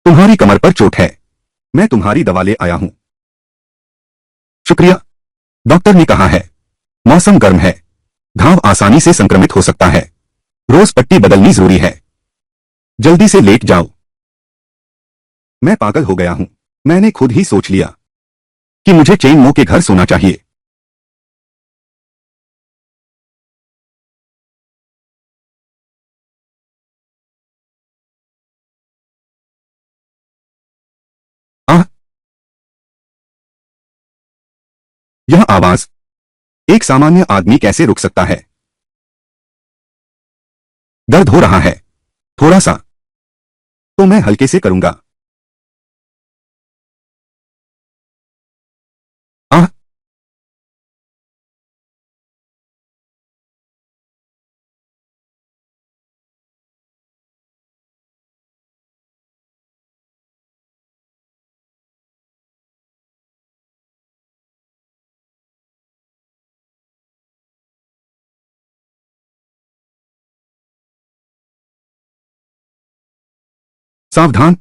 तुम्हारी कमर पर चोट है। मैं तुम्हारी दवा ले आया हूं। शुक्रिया। डॉक्टर ने कहा है मौसम गर्म है, घाव आसानी से संक्रमित हो सकता है, रोज पट्टी बदलनी जरूरी है। जल्दी से लेट जाओ। मैं पागल हो गया हूं। मैंने खुद ही सोच लिया कि मुझे चेन मो के घर सोना चाहिए। आह, यह आवाज एक सामान्य आदमी कैसे रुक सकता है? दर्द हो रहा है थोड़ा सा, तो मैं हल्के से करूंगा। आह, सावधान।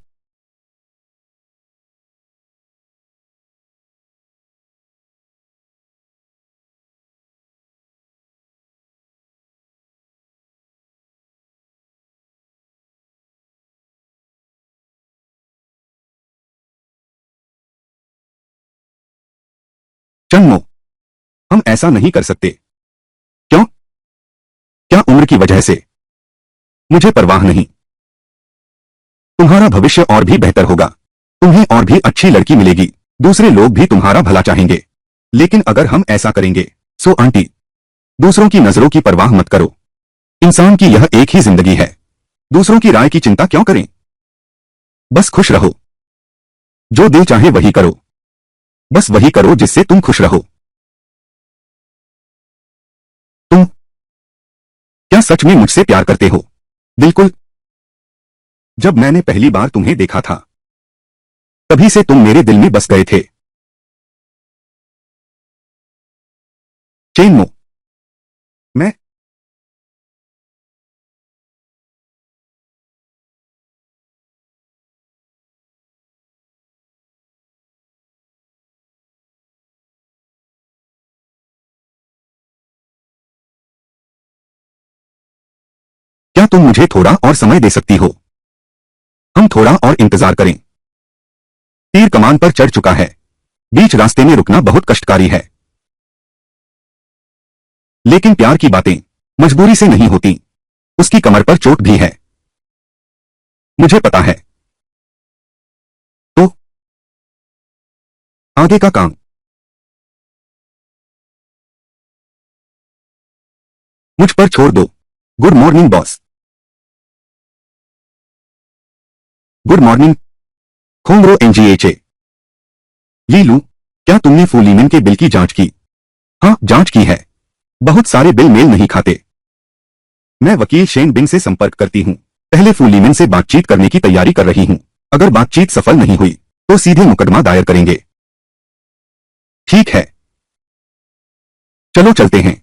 चंगमो, हम ऐसा नहीं कर सकते। क्यों? क्या उम्र की वजह से? मुझे परवाह नहीं। तुम्हारा भविष्य और भी बेहतर होगा। तुम्हें और भी अच्छी लड़की मिलेगी। दूसरे लोग भी तुम्हारा भला चाहेंगे। लेकिन अगर हम ऐसा करेंगे, सो आंटी, दूसरों की नजरों की परवाह मत करो। इंसान की यह एक ही जिंदगी है। दूसरों की राय की चिंता क्यों करें? बस खुश रहो। जो दिल चाहे वही करो। बस वही करो जिससे तुम खुश रहो। तुम क्या सच में मुझसे प्यार करते हो? बिल्कुल। जब मैंने पहली बार तुम्हें देखा था, तभी से तुम मेरे दिल में बस गए थे। चेनमो, मैं क्या तुम मुझे थोड़ा और समय दे सकती हो? हम थोड़ा और इंतजार करें। तीर कमान पर चढ़ चुका है। बीच रास्ते में रुकना बहुत कष्टकारी है। लेकिन प्यार की बातें मजबूरी से नहीं होती। उसकी कमर पर चोट भी है। मुझे पता है। तो आगे का काम मुझ पर छोड़ दो। Good morning boss. Good morning खोंगरो एनजीएचए। लीलू, क्या तुमने फूलीमिन के बिल की जांच की? हाँ, जांच की है। बहुत सारे बिल मेल नहीं खाते। मैं वकील शेन बिंग से संपर्क करती हूँ। पहले फूलीमिन से बातचीत करने की तैयारी कर रही हूँ। अगर बातचीत सफल नहीं हुई, तो सीधे मुकदमा दायर करेंगे। ठीक है, चलो चलते हैं।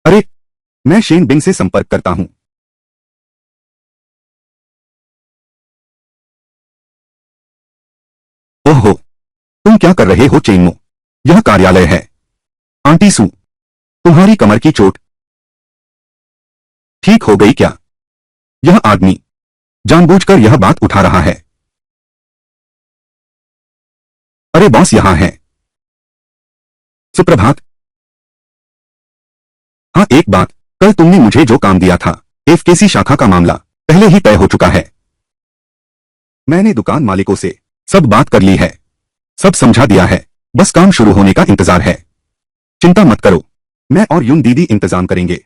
अरे, मैं शेन बिंग से संपर्क करता हूँ। ओहो, तुम क्या कर रहे हो चेनमो? यह कार्यालय है। आंटी सू, तुम्हारी कमर की चोट ठीक हो गई क्या? यह आदमी जानबूझकर यह बात उठा रहा है। अरे बॉस यहाँ है। सुप्रभात। हाँ, एक बात, कल तुमने मुझे जो काम दिया था, एफकेसी शाखा का मामला पहले ही तय हो चुका है। मैंने दुकान मालिकों से सब बात कर ली है। सब समझा दिया है। बस काम शुरू होने का इंतजार है। चिंता मत करो। मैं और यून दीदी इंतजाम करेंगे।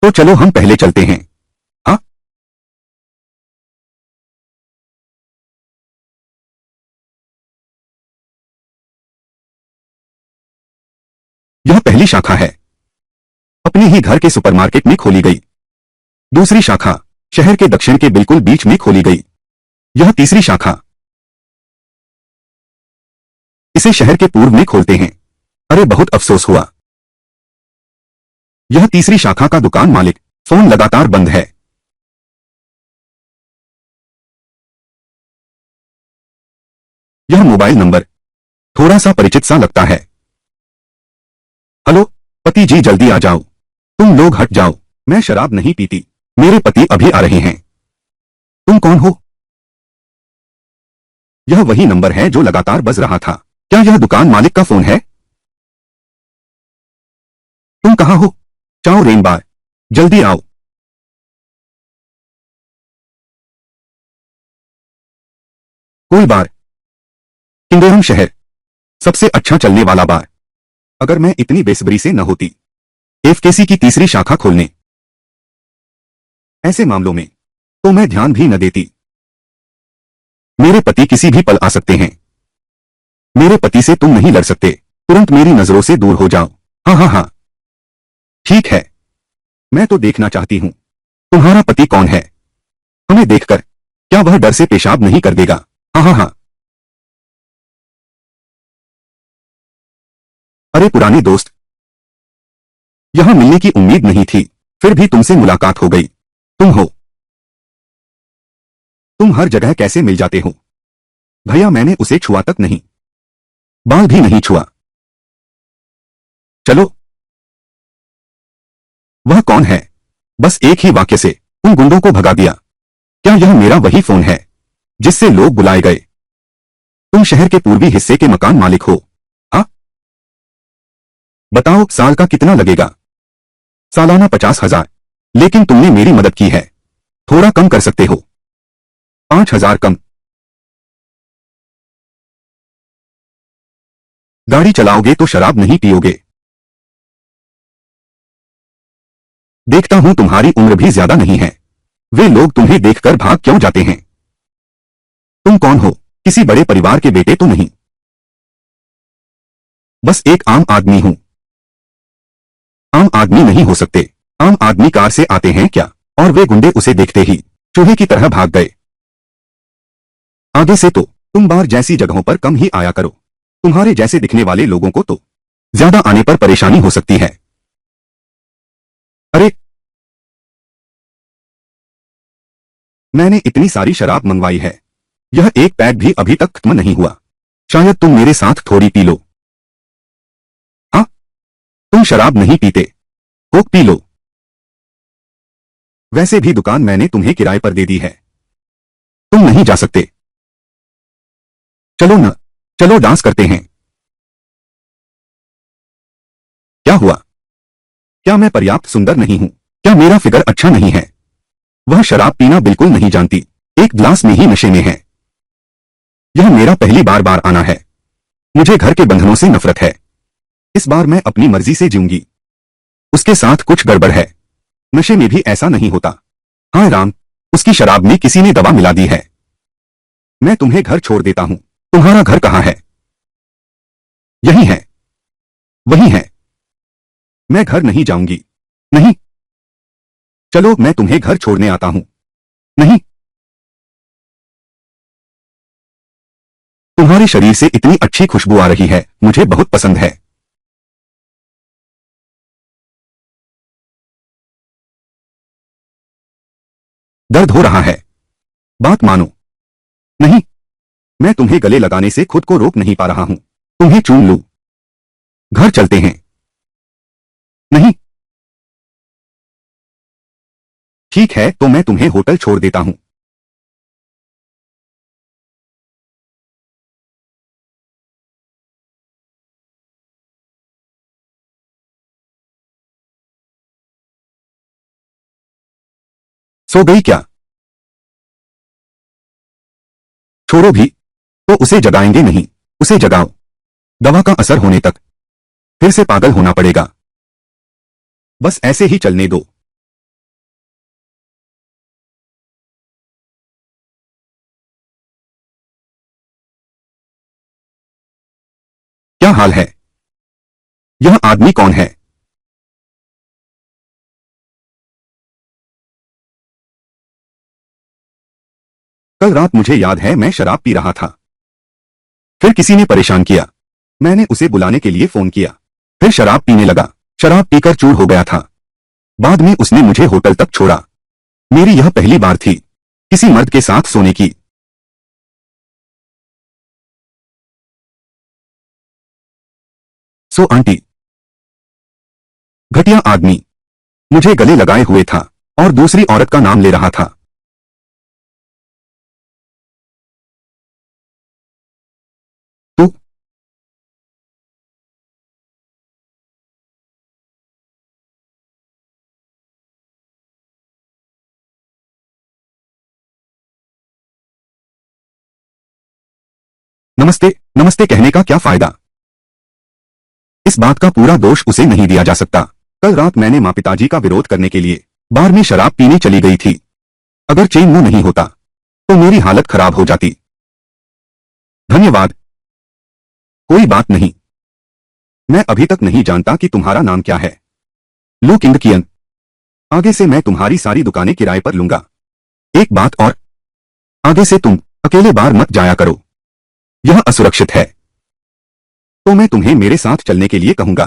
तो चलो हम पहले चलते हैं। हाँ, यह पहली शाखा है। अपने ही घर के सुपरमार्केट में खोली गई। दूसरी शाखा शहर के दक्षिण के बिल्कुल बीच में खोली गई। यह तीसरी शाखा इसे शहर के पूर्व में खोलते हैं। अरे बहुत अफसोस हुआ। यह तीसरी शाखा का दुकान मालिक। फोन लगातार बंद है। यह मोबाइल नंबर थोड़ा सा परिचित सा लगता है। हेलो पति जी, जल्दी आ जाओ। तुम लोग हट जाओ, मैं शराब नहीं पीती। मेरे पति अभी आ रहे हैं। तुम कौन हो? यह वही नंबर है जो लगातार बज रहा था। क्या यह दुकान मालिक का फोन है? तुम कहाँ हो? चाओ रेन बार, जल्दी आओ। कोई बार, किंगडम शहर, सबसे अच्छा चलने वाला बार। अगर मैं इतनी बेसब्री से न होती एफकेसी की तीसरी शाखा खोलने, ऐसे मामलों में तो मैं ध्यान भी न देती। मेरे पति किसी भी पल आ सकते हैं। मेरे पति से तुम नहीं लड़ सकते। तुरंत मेरी नजरों से दूर हो जाओ। हाँ हाँ हाँ, ठीक है। मैं तो देखना चाहती हूँ तुम्हारा पति कौन है। हमें देखकर क्या वह डर से पेशाब नहीं कर देगा? हाँ हाँ हाँ। अरे पुराने दोस्त, यहां मिलने की उम्मीद नहीं थी, फिर भी तुमसे मुलाकात हो गई। तुम हो? तुम हर जगह कैसे मिल जाते हो? भैया मैंने उसे छुआ तक नहीं, बाल भी नहीं छुआ। चलो। वह कौन है? बस एक ही वाक्य से उन गुंडों को भगा दिया। क्या यह मेरा वही फोन है जिससे लोग बुलाए गए? तुम शहर के पूर्वी हिस्से के मकान मालिक हो? हाँ। बताओ साल का कितना लगेगा? सालाना 50,000। लेकिन तुमने मेरी मदद की है, थोड़ा कम कर सकते हो? 5,000 कम। गाड़ी चलाओगे तो शराब नहीं पियोगे? देखता हूं तुम्हारी उम्र भी ज्यादा नहीं है। वे लोग तुम्हें देखकर भाग क्यों जाते हैं? तुम कौन हो? किसी बड़े परिवार के बेटे तो नहीं? बस एक आम आदमी हूं। आम आदमी नहीं हो सकते। आम आदमी कार से आते हैं क्या? और वे गुंडे उसे देखते ही चूहे की तरह भाग गए। आगे से तो तुम बार जैसी जगहों पर कम ही आया करो। तुम्हारे जैसे दिखने वाले लोगों को तो ज्यादा आने पर परेशानी हो सकती है। अरे, मैंने इतनी सारी शराब मंगवाई है, यह एक पैक भी अभी तक खत्म नहीं हुआ। शायद तुम मेरे साथ थोड़ी पी लो। हाँ, तुम शराब नहीं पीते, कोक पी लो। वैसे भी दुकान मैंने तुम्हें किराए पर दे दी है, तुम नहीं जा सकते। चलो न, चलो डांस करते हैं। क्या हुआ? क्या मैं पर्याप्त सुंदर नहीं हूं? क्या मेरा फिगर अच्छा नहीं है? वह शराब पीना बिल्कुल नहीं जानती, एक गिलास में ही नशे में है। यह मेरा पहली बार बार आना है। मुझे घर के बंधनों से नफरत है। इस बार मैं अपनी मर्जी से जीऊंगी। उसके साथ कुछ गड़बड़ है। नशे में भी ऐसा नहीं होता। हाँ राम, उसकी शराब में किसी ने दवा मिला दी है। मैं तुम्हें घर छोड़ देता हूं। तुम्हारा घर कहाँ है? यही है। वही है। मैं घर नहीं जाऊंगी। नहीं। चलो मैं तुम्हें घर छोड़ने आता हूं। नहीं। तुम्हारे शरीर से इतनी अच्छी खुशबू आ रही है, मुझे बहुत पसंद है। दर्द हो रहा है, बात मानो। नहीं, मैं तुम्हें गले लगाने से खुद को रोक नहीं पा रहा हूं। तुम्हें चूम लूं। घर चलते हैं। नहीं। ठीक है तो मैं तुम्हें होटल छोड़ देता हूं। सो गई क्या? छोड़ो भी, तो उसे जगाएंगे नहीं। उसे जगाओ, दवा का असर होने तक। फिर से पागल होना पड़ेगा। बस ऐसे ही चलने दो। क्या हाल है? यह आदमी कौन है? कल रात मुझे याद है मैं शराब पी रहा था। फिर किसी ने परेशान किया। मैंने उसे बुलाने के लिए फोन किया। फिर शराब पीने लगा। शराब पीकर चूर हो गया था। बाद में उसने मुझे होटल तक छोड़ा। मेरी यह पहली बार थी किसी मर्द के साथ सोने की। सो आंटी। घटिया आदमी मुझे गले लगाए हुए था और दूसरी औरत का नाम ले रहा था। तू नमस्ते नमस्ते कहने का क्या फायदा। इस बात का पूरा दोष उसे नहीं दिया जा सकता। कल रात मैंने माँ पिताजी का विरोध करने के लिए बार में शराब पीने चली गई थी। अगर चेन मुंह नहीं होता तो मेरी हालत खराब हो जाती। धन्यवाद। कोई बात नहीं। मैं अभी तक नहीं जानता कि तुम्हारा नाम क्या है। लू किंगकियन। आगे से मैं तुम्हारी सारी दुकानें किराए पर लूंगा। एक बात और, आगे से तुम अकेले बार मत जाया करो। यह असुरक्षित है। तो मैं तुम्हें मेरे साथ चलने के लिए कहूंगा।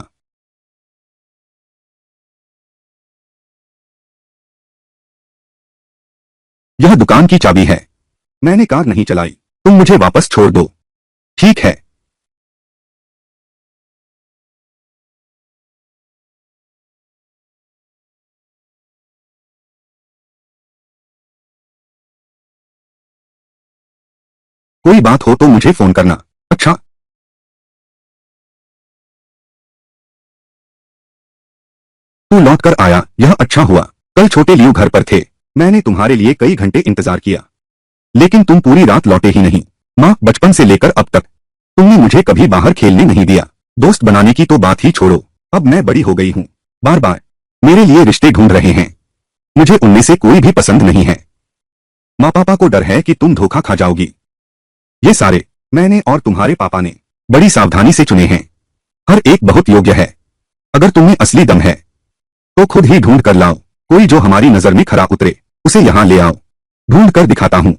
यह दुकान की चाबी है। मैंने कार नहीं चलाई। तुम मुझे वापस छोड़ दो। ठीक है। कोई बात हो तो मुझे फोन करना। अच्छा। तू लौट कर आया, यह अच्छा हुआ। कल छोटे लियो घर पर थे। मैंने तुम्हारे लिए कई घंटे इंतजार किया, लेकिन तुम पूरी रात लौटे ही नहीं। माँ, बचपन से लेकर अब तक तुमने मुझे कभी बाहर खेलने नहीं दिया। दोस्त बनाने की तो बात ही छोड़ो। अब मैं बड़ी हो गई हूँ। बार बार मेरे लिए रिश्ते ढूंढ रहे हैं। मुझे उनमें से कोई भी पसंद नहीं है। माँ पापा को डर है कि तुम धोखा खा जाओगी। ये सारे मैंने और तुम्हारे पापा ने बड़ी सावधानी से चुने हैं। हर एक बहुत योग्य है। अगर तुम्हें असली दम है तो खुद ही ढूंढ कर लाओ। कोई जो हमारी नजर में खरा उतरे उसे यहां ले आओ। ढूंढ कर दिखाता हूं।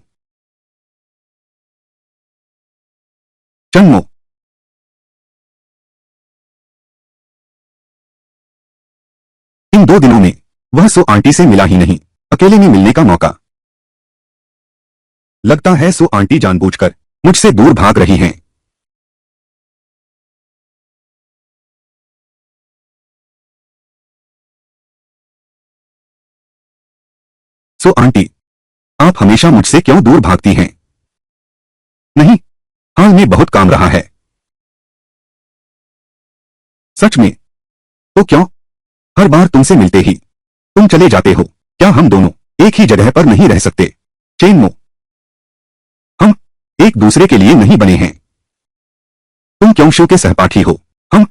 चन्मो। इन 2 दिनों में वह सो आंटी से मिला ही नहीं। अकेले में मिलने का मौका। लगता है सो आंटी जानबूझकर मुझसे दूर भाग रही हैं। सो आंटी, आप हमेशा मुझसे क्यों दूर भागती हैं? नहीं, हाल में बहुत काम रहा है। सच में? तो क्यों हर बार तुमसे मिलते ही तुम चले जाते हो? क्या हम दोनों एक ही जगह पर नहीं रह सकते? चेनमो, हम एक दूसरे के लिए नहीं बने हैं। तुम क्योंशु के सहपाठी हो। हम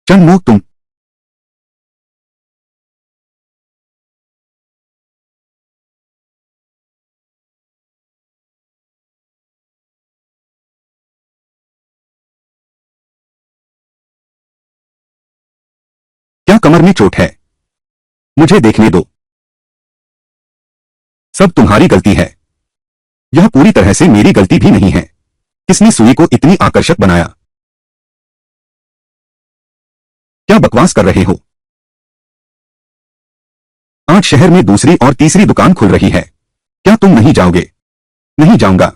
चन्मो, तुम क्या कमर में चोट है? मुझे देखने दो। सब तुम्हारी गलती है। यह पूरी तरह से मेरी गलती भी नहीं है। किसने सुई को इतनी आकर्षक बनाया? क्या बकवास कर रहे हो? आज शहर में दूसरी और तीसरी दुकान खुल रही है। क्या तुम नहीं जाओगे? नहीं जाऊंगा।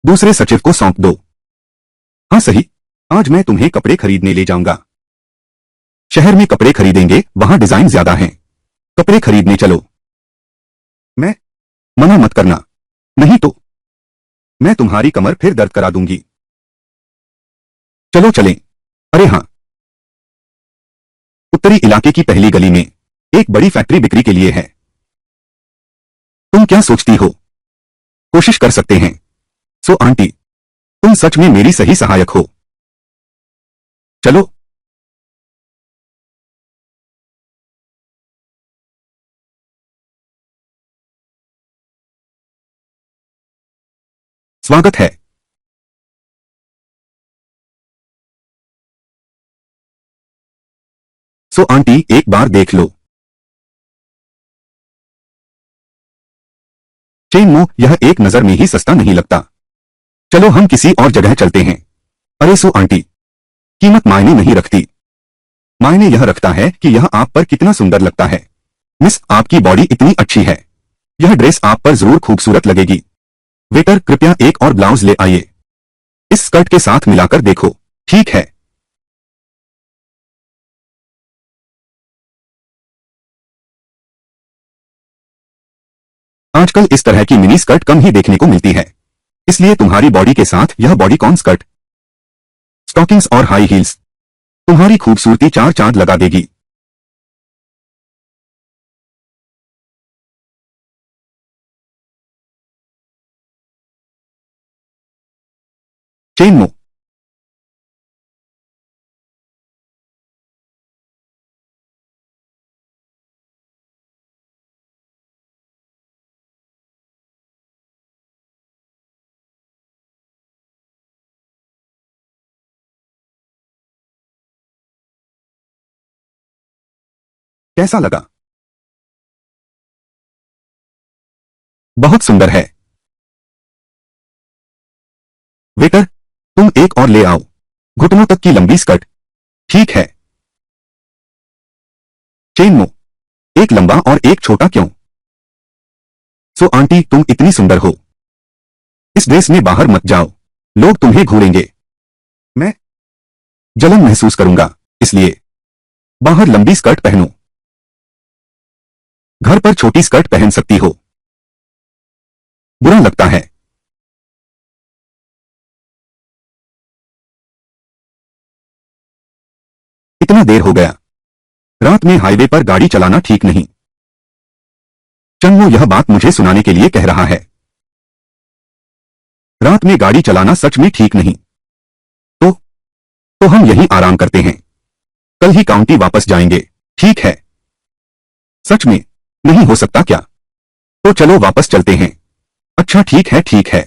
दूसरे सचिव को सौंप दो। हाँ सही, आज मैं तुम्हें कपड़े खरीदने ले जाऊंगा। शहर में कपड़े खरीदेंगे, वहां डिजाइन ज्यादा हैं। कपड़े खरीदने चलो। मैं मना मत करना, नहीं तो मैं तुम्हारी कमर फिर दर्द करा दूंगी। चलो चलें। अरे हाँ, उत्तरी इलाके की पहली गली में एक बड़ी फैक्ट्री बिक्री के लिए है। तुम क्या सोचती हो? कोशिश कर सकते हैं। सो आंटी, तुम सच में मेरी सही सहायक हो। चलो। स्वागत है। सो आंटी, एक बार देख लो। चेनमो, यह एक नजर में ही सस्ता नहीं लगता। चलो हम किसी और जगह चलते हैं। अरे सो आंटी, कीमत मायने नहीं रखती। मायने यह रखता है कि यह आप पर कितना सुंदर लगता है। मिस, आपकी बॉडी इतनी अच्छी है, यह ड्रेस आप पर जरूर खूबसूरत लगेगी। वेटर, कृपया एक और ब्लाउज ले आइए, इस स्कर्ट के साथ मिलाकर देखो। ठीक है। आजकल इस तरह की मिनी स्कर्ट कम ही देखने को मिलती है, इसलिए तुम्हारी बॉडी के साथ यह बॉडीकॉन स्कर्ट, स्टॉकिंग्स और हाई हील्स तुम्हारी खूबसूरती चार चांद लगा देगी। चेन मो, कैसा लगा? बहुत सुंदर है। वेटर, तुम एक और ले आओ, घुटनों तक की लंबी स्कर्ट। ठीक है। चेन मो, एक लंबा और एक छोटा क्यों? सो आंटी, तुम इतनी सुंदर हो, इस ड्रेस में बाहर मत जाओ, लोग तुम्हें घूरेंगे। मैं जलन महसूस करूंगा, इसलिए बाहर लंबी स्कर्ट पहनो। घर पर छोटी स्कर्ट पहन सकती हो। बुरा लगता है। इतना देर हो गया, रात में हाईवे पर गाड़ी चलाना ठीक नहीं। चंगो यह बात मुझे सुनाने के लिए कह रहा है। रात में गाड़ी चलाना सच में ठीक नहीं। तो तो हम यहीं आराम करते हैं, कल ही काउंटी वापस जाएंगे। ठीक है। सच में? नहीं हो सकता क्या? तो चलो वापस चलते हैं। अच्छा ठीक है, ठीक है।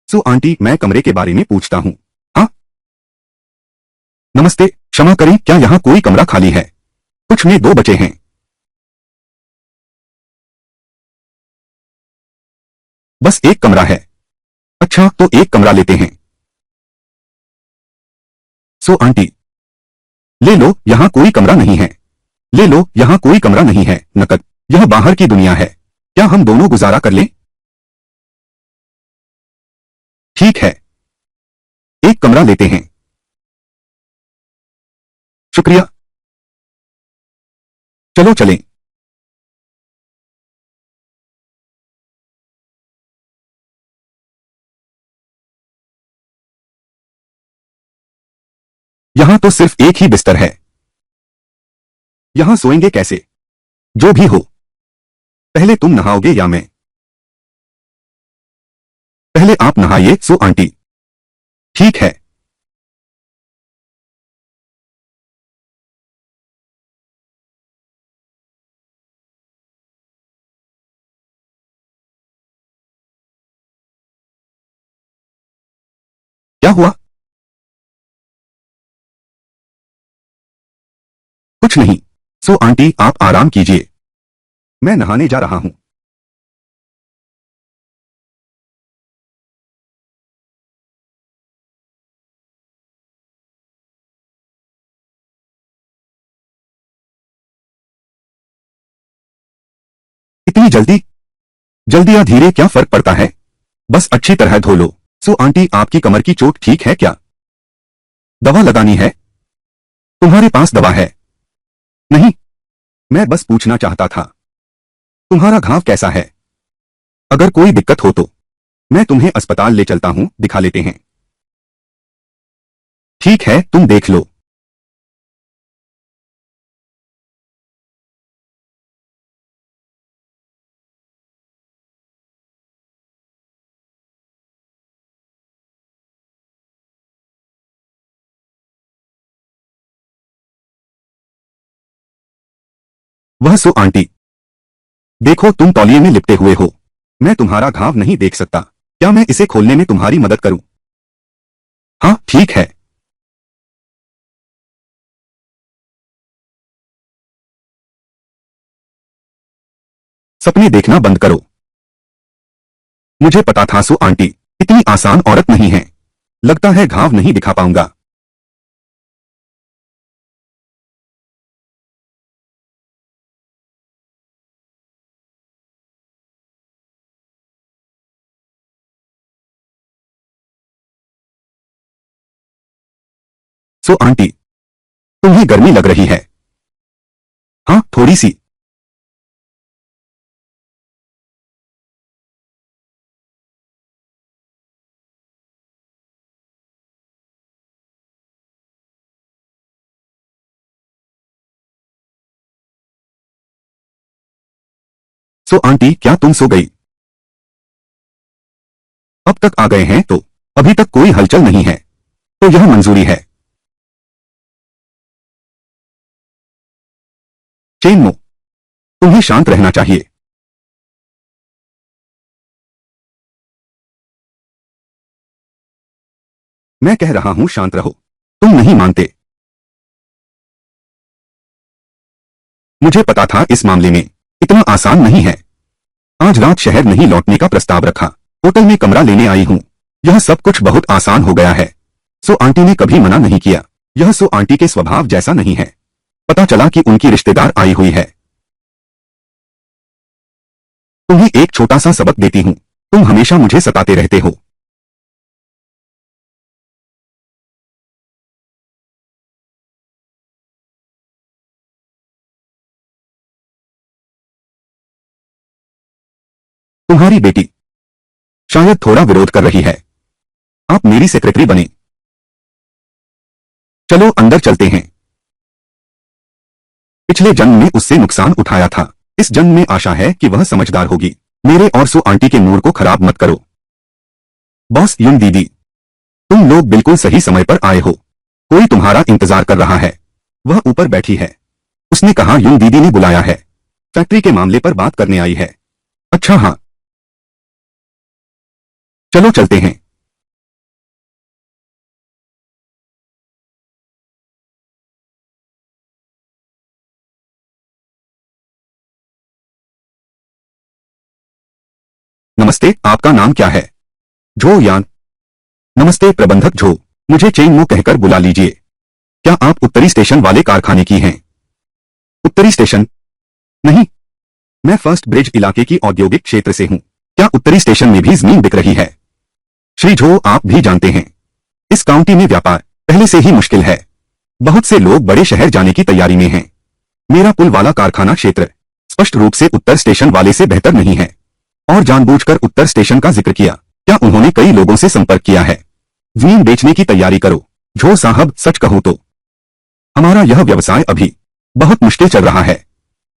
सो आंटी, मैं कमरे के बारे में पूछता हूँ। हाँ, नमस्ते, क्षमा करें, क्या यहाँ कोई कमरा खाली है? कुछ में दो बचे हैं। बस एक कमरा है। अच्छा, तो एक कमरा लेते हैं। सो आंटी, ले लो, यहाँ कोई कमरा नहीं है। ले लो, यहाँ कोई कमरा नहीं है। नकद, यह बाहर की दुनिया है, क्या हम दोनों गुजारा कर लें? ठीक है, एक कमरा लेते हैं। शुक्रिया। चलो चलें। यहाँ तो सिर्फ एक ही बिस्तर है। यहाँ सोएंगे कैसे? जो भी हो, पहले तुम नहाओगे या मैं? पहले आप नहाइए। सो आंटी, ठीक है। क्या हुआ? कुछ नहीं। सो आंटी, आप आराम कीजिए, मैं नहाने जा रहा हूं। इतनी जल्दी? जल्दी या धीरे क्या फर्क पड़ता है, बस अच्छी तरह धो लो। सो आंटी, आपकी कमर की चोट ठीक है क्या? दवा लगानी है? तुम्हारे पास दवा है? नहीं, मैं बस पूछना चाहता था। तुम्हारा घाव कैसा है? अगर कोई दिक्कत हो तो मैं तुम्हें अस्पताल ले चलता हूं, दिखा लेते हैं। ठीक है, तुम देख लो। वह सो आंटी, देखो तुम तौलिए में लिपटे हुए हो, मैं तुम्हारा घाव नहीं देख सकता, क्या मैं इसे खोलने में तुम्हारी मदद करूं? हाँ ठीक है। सपने देखना बंद करो। मुझे पता था सो आंटी इतनी आसान औरत नहीं है। लगता है घाव नहीं दिखा पाऊंगा। सो आंटी तुम्हें गर्मी लग रही है? हाँ, थोड़ी सी। सो आंटी क्या तुम सो गई? अब तक आ गए हैं तो अभी तक कोई हलचल नहीं है, तो यह मंजूरी है। चेनमो तुम्हें शांत रहना चाहिए। मैं कह रहा हूं शांत रहो। तुम नहीं मानते। मुझे पता था इस मामले में इतना आसान नहीं है। आज रात शहर नहीं लौटने का प्रस्ताव रखा, होटल में कमरा लेने आई हूं। यह सब कुछ बहुत आसान हो गया है। सो आंटी ने कभी मना नहीं किया। यह सो आंटी के स्वभाव जैसा नहीं है। पता चला कि उनकी रिश्तेदार आई हुई है। तुम्हें एक छोटा सा सबक देती हूं। तुम हमेशा मुझे सताते रहते हो। तुम्हारी बेटी शायद थोड़ा विरोध कर रही है। आप मेरी सेक्रेटरी बने। चलो अंदर चलते हैं। पिछले जन्म में उससे नुकसान उठाया था। इस जन्म में आशा है कि वह समझदार होगी। मेरे और सो आंटी के मूड को खराब मत करो। बॉस युन दीदी, तुम लोग बिल्कुल सही समय पर आए हो। कोई तुम्हारा इंतजार कर रहा है। वह ऊपर बैठी है। उसने कहा युन दीदी ने बुलाया है। फैक्ट्री के मामले पर बात करने आई है। अच्छा हाँ, चलो चलते हैं। नमस्ते, आपका नाम क्या है? झो यान। नमस्ते प्रबंधक झो। मुझे चेंगमो कहकर बुला लीजिए। क्या आप उत्तरी स्टेशन वाले कारखाने की हैं? उत्तरी स्टेशन? नहीं, मैं फर्स्ट ब्रिज इलाके की औद्योगिक क्षेत्र से हूं। क्या उत्तरी स्टेशन में भी जमीन बिक रही है? श्री झो, आप भी जानते हैं इस काउंटी में व्यापार पहले से ही मुश्किल है। बहुत से लोग बड़े शहर जाने की तैयारी में हैं। मेरा पुल वाला कारखाना क्षेत्र स्पष्ट रूप से उत्तर स्टेशन वाले से बेहतर नहीं है। और जानबूझकर उत्तर स्टेशन का जिक्र किया। क्या उन्होंने कई लोगों से संपर्क किया है? जमीन बेचने की तैयारी करो। झो साहब, सच कहूं तो हमारा यह व्यवसाय अभी बहुत मुश्किल चल रहा है।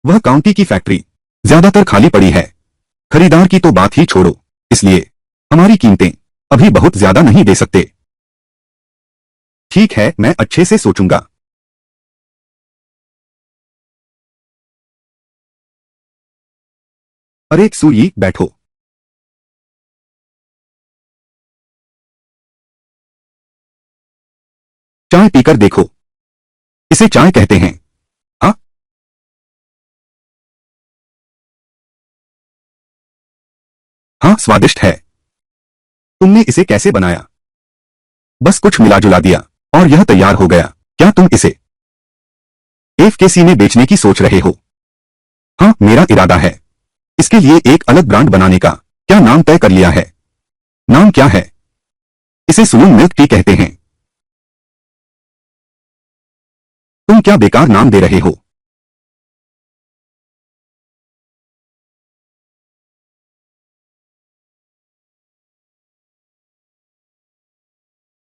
वह काउंटी की फैक्ट्री ज्यादातर खाली पड़ी है। खरीदार की तो बात ही छोड़ो। इसलिए हमारी कीमतें अभी बहुत ज्यादा नहीं दे सकते। ठीक है, मैं अच्छे से सोचूंगा। अरे सुई, बैठो। चाय पीकर देखो। इसे चाय कहते हैं। हाँ, हाँ, स्वादिष्ट है। तुमने इसे कैसे बनाया? बस कुछ मिला जुला दिया और यह तैयार हो गया। क्या तुम इसे एफकेसी में बेचने की सोच रहे हो? हाँ, मेरा इरादा है। इसके लिए एक अलग ब्रांड बनाने का। क्या नाम तय कर लिया है? नाम क्या है? इसे सुलून मिल्क टी कहते हैं। तुम क्या बेकार नाम दे रहे हो?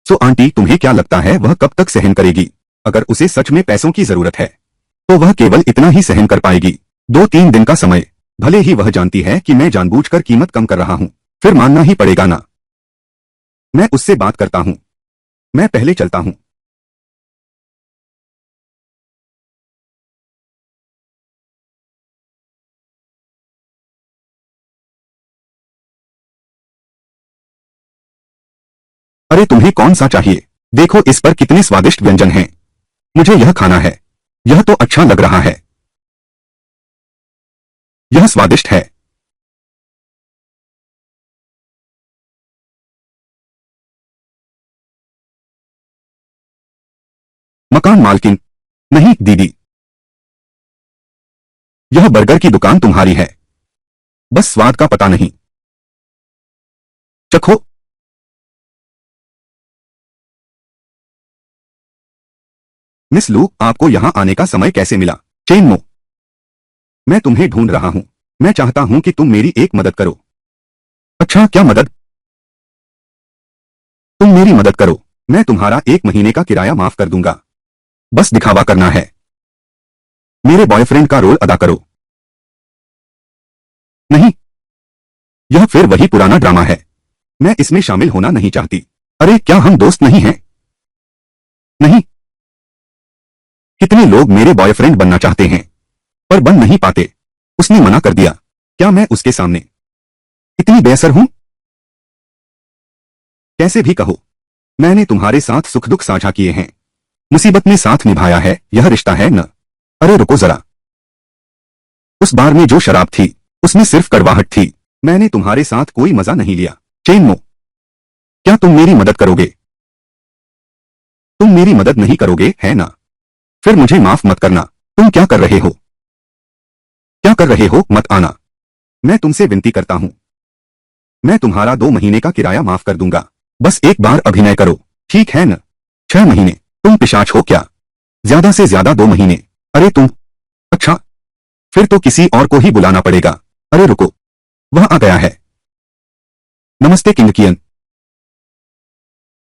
सो आंटी, तुम्हें क्या लगता है वह कब तक सहन करेगी? अगर उसे सच में पैसों की जरूरत है तो वह केवल इतना ही सहन कर पाएगी। 2-3 दिन का समय। भले ही वह जानती है कि मैं जानबूझकर कीमत कम कर रहा हूं, फिर मानना ही पड़ेगा ना। मैं उससे बात करता हूं। मैं पहले चलता हूं। अरे तुम्हें कौन सा चाहिए? देखो इस पर कितने स्वादिष्ट व्यंजन हैं। मुझे यह खाना है। यह तो अच्छा लग रहा है। यह स्वादिष्ट है। मकान मालकिन, नहीं दीदी, यह बर्गर की दुकान तुम्हारी है, बस स्वाद का पता नहीं। चखो। मिस लू, आपको यहां आने का समय कैसे मिला? चेनमो, मैं तुम्हें ढूंढ रहा हूं। मैं चाहता हूं कि तुम मेरी एक मदद करो। अच्छा, क्या मदद? तुम मेरी मदद करो। मैं तुम्हारा 1 महीने का किराया माफ कर दूंगा। बस दिखावा करना है। मेरे बॉयफ्रेंड का रोल अदा करो। नहीं, यह फिर वही पुराना ड्रामा है। मैं इसमें शामिल होना नहीं चाहती। अरे, क्या हम दोस्त नहीं हैं? नहीं। कितने लोग मेरे बॉयफ्रेंड बनना चाहते हैं, पर बन नहीं पाते। उसने मना कर दिया। क्या मैं उसके सामने इतनी बेअसर हूं? कैसे भी कहो, मैंने तुम्हारे साथ सुख दुख साझा किए हैं, मुसीबत में साथ निभाया है। यह रिश्ता है न? अरे रुको जरा। उस बार में जो शराब थी, उसमें सिर्फ कड़वाहट थी। मैंने तुम्हारे साथ कोई मजा नहीं लिया। चेनमो, क्या तुम मेरी मदद करोगे? तुम मेरी मदद नहीं करोगे, है ना? फिर मुझे माफ मत करना। तुम क्या कर रहे हो? क्या कर रहे हो? मत आना। मैं तुमसे विनती करता हूं। मैं तुम्हारा 2 महीने का किराया माफ कर दूंगा। बस एक बार अभिनय करो, ठीक है न? 6 महीने? तुम पिशाच हो क्या? ज्यादा से ज्यादा 2 महीने। अरे तुम, अच्छा, फिर तो किसी और को ही बुलाना पड़ेगा। अरे रुको, वह आ गया है। नमस्ते किंगकियन।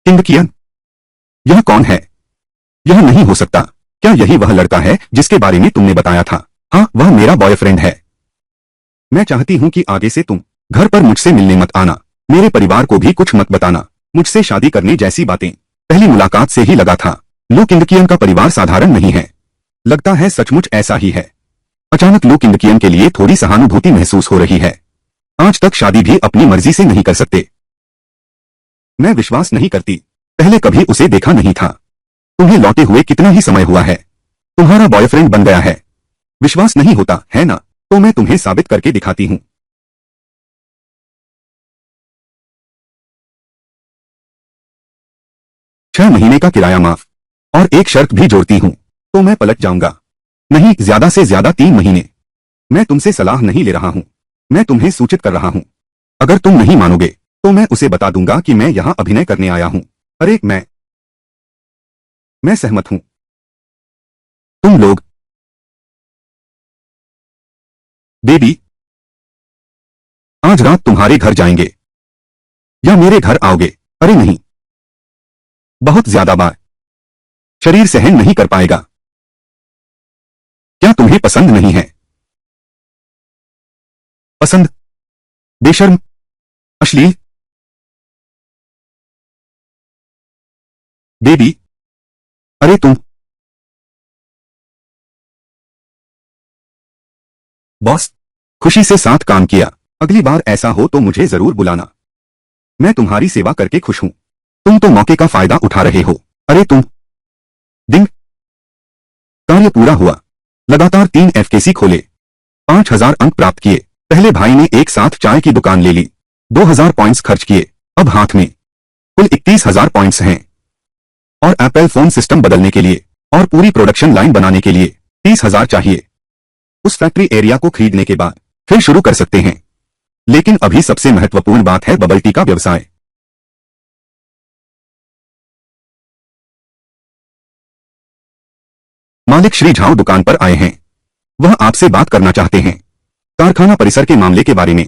किंगकियन, यह कौन है? यह नहीं हो सकता। क्या यही वह लड़का है जिसके बारे में तुमने बताया था? हाँ, वह मेरा बॉयफ्रेंड है। मैं चाहती हूं कि आगे से तुम घर पर मुझसे मिलने मत आना। मेरे परिवार को भी कुछ मत बताना। मुझसे शादी करने जैसी बातें पहली मुलाकात से ही लगा था। लू किंगकियन का परिवार साधारण नहीं है। लगता है सचमुच ऐसा ही है। अचानक लू किंगकियन के लिए थोड़ी सहानुभूति महसूस हो रही है। आज तक शादी भी अपनी मर्जी से नहीं कर सकते। मैं विश्वास नहीं करती। पहले कभी उसे देखा नहीं था। तुम्हें लौटे हुए कितना ही समय हुआ है? तुम्हारा बॉयफ्रेंड बन गया है। विश्वास नहीं होता है ना? तो मैं तुम्हें साबित करके दिखाती हूं। 6 महीने का किराया माफ, और एक शर्त भी जोड़ती हूं, तो मैं पलट जाऊंगा। नहीं, ज्यादा से ज्यादा 3 महीने। मैं तुमसे सलाह नहीं ले रहा हूं, मैं तुम्हें सूचित कर रहा हूं। अगर तुम नहीं मानोगे, तो मैं उसे बता दूंगा कि मैं यहां अभिनय करने आया हूं। अरे मैं सहमत हूं। तुम लोग, बेबी, आज रात तुम्हारे घर जाएंगे या मेरे घर आओगे? अरे नहीं, बहुत ज्यादा बार शरीर सहन नहीं कर पाएगा। क्या तुम्हें पसंद नहीं है? पसंद? बेशर्म, अश्लील। बेबी, अरे तुम। बॉस, खुशी से साथ काम किया। अगली बार ऐसा हो तो मुझे जरूर बुलाना। मैं तुम्हारी सेवा करके खुश हूं। तुम तो मौके का फायदा उठा रहे हो। अरे तुम। डिंग, कार्य पूरा हुआ। लगातार 3 FKC खोले, 5000 अंक प्राप्त किए। पहले भाई ने एक साथ चाय की दुकान ले ली, 2000 पॉइंट्स खर्च किए। अब हाथ में कुल 31,000 पॉइंट्स हैं। और एप्पल फोन सिस्टम बदलने के लिए और पूरी प्रोडक्शन लाइन बनाने के लिए 30,000 चाहिए। उस फैक्ट्री एरिया को खरीदने के बाद फिर शुरू कर सकते हैं। लेकिन अभी सबसे महत्वपूर्ण बात है बबल टी का व्यवसाय। मालिक श्री झाओ दुकान पर आए हैं। वह आपसे बात करना चाहते हैं, कारखाना परिसर के मामले के बारे में।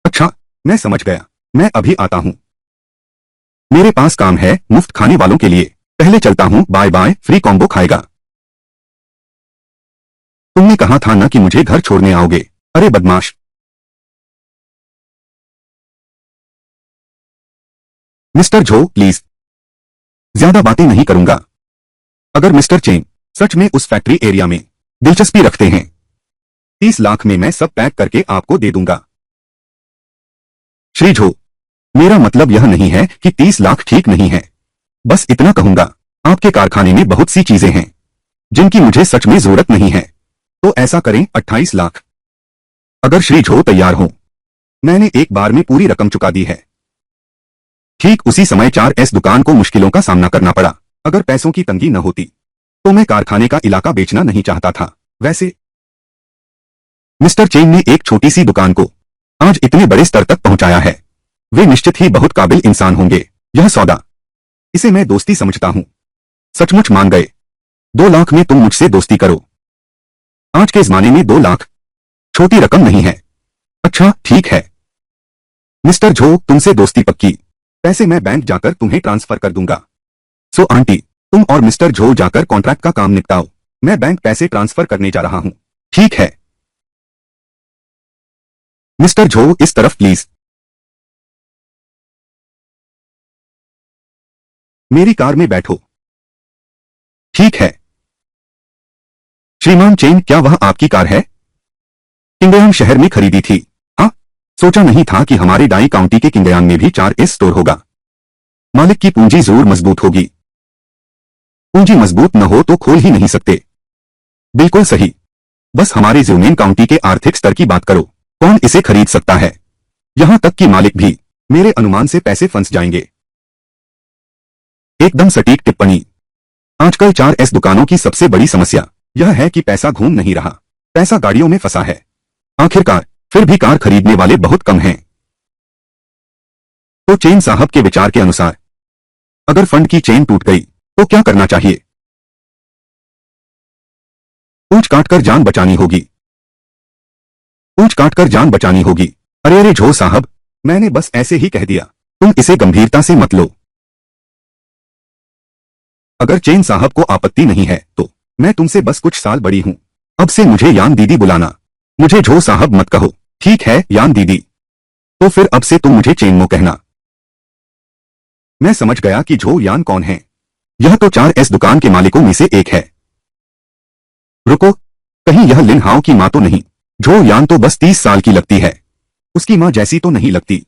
अच्छा, मैं समझ गया। मैं अभी आता हूं। मेरे पास काम है मुफ्त खाने वालों के लिए। पहले चलता हूं। Bye bye. फ्री कॉम्बो खाएगा। तुमने कहा था ना कि मुझे घर छोड़ने आओगे। अरे बदमाश। मिस्टर झो, प्लीज। ज्यादा बातें नहीं करूंगा। अगर मिस्टर चेन सच में उस फैक्ट्री एरिया में दिलचस्पी रखते हैं, 30 लाख में मैं सब पैक करके आपको दे दूंगा। श्री झो, मेरा मतलब यह नहीं है कि 30 लाख ठीक नहीं है। बस इतना कहूंगा, आपके कारखाने में बहुत सी चीजें हैं जिनकी मुझे सच में जरूरत नहीं है। तो ऐसा करें 28 लाख। अगर श्री झो तैयार हो, मैंने एक बार में पूरी रकम चुका दी है। ठीक उसी समय 4S दुकान को मुश्किलों का सामना करना पड़ा। अगर पैसों की तंगी न होती तो मैं कारखाने का इलाका बेचना नहीं चाहता था। वैसे मिस्टर चेन ने एक छोटी सी दुकान को आज इतने बड़े स्तर तक पहुंचाया है। वे निश्चित ही बहुत काबिल इंसान होंगे। यह सौदा, इसे मैं दोस्ती समझता हूं। सचमुच मान गए। 2 लाख में तुम मुझसे दोस्ती करो। आज के जमाने में 2 लाख छोटी रकम नहीं है। अच्छा ठीक है मिस्टर झो, तुमसे दोस्ती पक्की। पैसे मैं बैंक जाकर तुम्हें ट्रांसफर कर दूंगा। सो आंटी, तुम और मिस्टर झो जाकर कॉन्ट्रैक्ट का काम निपटाओ। मैं बैंक पैसे ट्रांसफर करने जा रहा हूं। ठीक है मिस्टर झो, इस तरफ प्लीज। मेरी कार में बैठो। ठीक है श्रीमान चेन, क्या वह आपकी कार है? किंगयांग शहर में खरीदी थी। हाँ, सोचा नहीं था कि हमारे डाई काउंटी के किंगयांग में भी 4S स्टोर होगा। मालिक की पूंजी जरूर मजबूत होगी। पूंजी मजबूत न हो तो खोल ही नहीं सकते। बिल्कुल सही। बस हमारे ज़्यूमेन काउंटी के आर्थिक स्तर की बात करो। कौन इसे खरीद सकता है? यहां तक कि मालिक भी। मेरे अनुमान से पैसे फंस जाएंगे। एकदम सटीक टिप्पणी। आजकल 4S दुकानों की सबसे बड़ी समस्या यह है कि पैसा घूम नहीं रहा। पैसा गाड़ियों में फंसा है। आखिरकार फिर भी कार खरीदने वाले बहुत कम हैं। तो चेन साहब के विचार के अनुसार अगर फंड की चेन टूट गई तो क्या करना चाहिए? पूंछ काटकर जान बचानी होगी। पूंछ काटकर जान बचानी होगी। अरे अरे झो साहब, मैंने बस ऐसे ही कह दिया। तुम इसे गंभीरता से मत लो। अगर चेन साहब को आपत्ति नहीं है तो मैं तुमसे बस कुछ साल बड़ी हूं। अब से मुझे यान दीदी बुलाना। मुझे झो साहब मत कहो। ठीक है यान दीदी। तो फिर अब से तुम मुझे चेनमो कहना। मैं समझ गया कि झो यान कौन है। यह तो 4S दुकान के मालिकों में से एक है। रुको, कहीं यह लिन हाओ की मां तो नहीं? झो यान तो बस 30 साल की लगती है। उसकी मां जैसी तो नहीं लगती।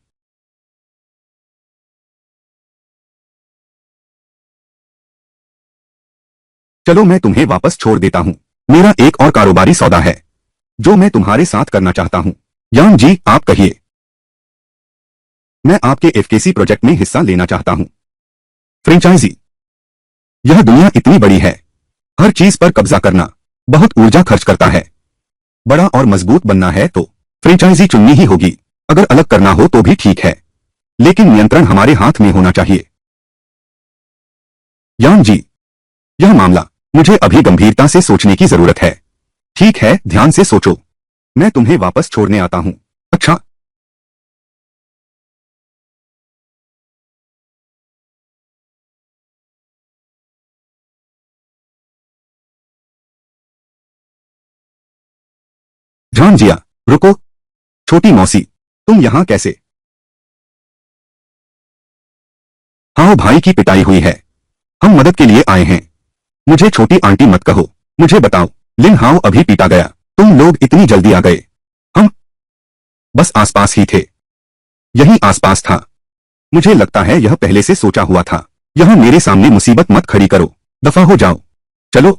चलो मैं तुम्हें वापस छोड़ देता हूं। मेरा एक और कारोबारी सौदा है जो मैं तुम्हारे साथ करना चाहता हूं। यान जी, आप कहिए। मैं आपके FKC प्रोजेक्ट में हिस्सा लेना चाहता हूं। फ्रेंचाइजी? यह दुनिया इतनी बड़ी है, हर चीज पर कब्जा करना बहुत ऊर्जा खर्च करता है। बड़ा और मजबूत बनना है तो फ्रेंचाइजी चुननी ही होगी। अगर अलग करना हो तो भी ठीक है, लेकिन नियंत्रण हमारे हाथ में होना चाहिए। यान जी, यह मामला मुझे अभी गंभीरता से सोचने की जरूरत है। ठीक है, ध्यान से सोचो। मैं तुम्हें वापस छोड़ने आता हूं। अच्छा। ध्यान जिया, रुको। छोटी मौसी, तुम यहां कैसे? हाँ भाई की पिटाई हुई है। हम मदद के लिए आए हैं। मुझे छोटी आंटी मत कहो। मुझे बताओ, लिन हाओ अभी पीटा गया, तुम लोग इतनी जल्दी आ गए? हम बस आसपास ही थे। यही आसपास था। मुझे लगता है यह पहले से सोचा हुआ था। यहां मेरे सामने मुसीबत मत खड़ी करो। दफा हो जाओ। चलो।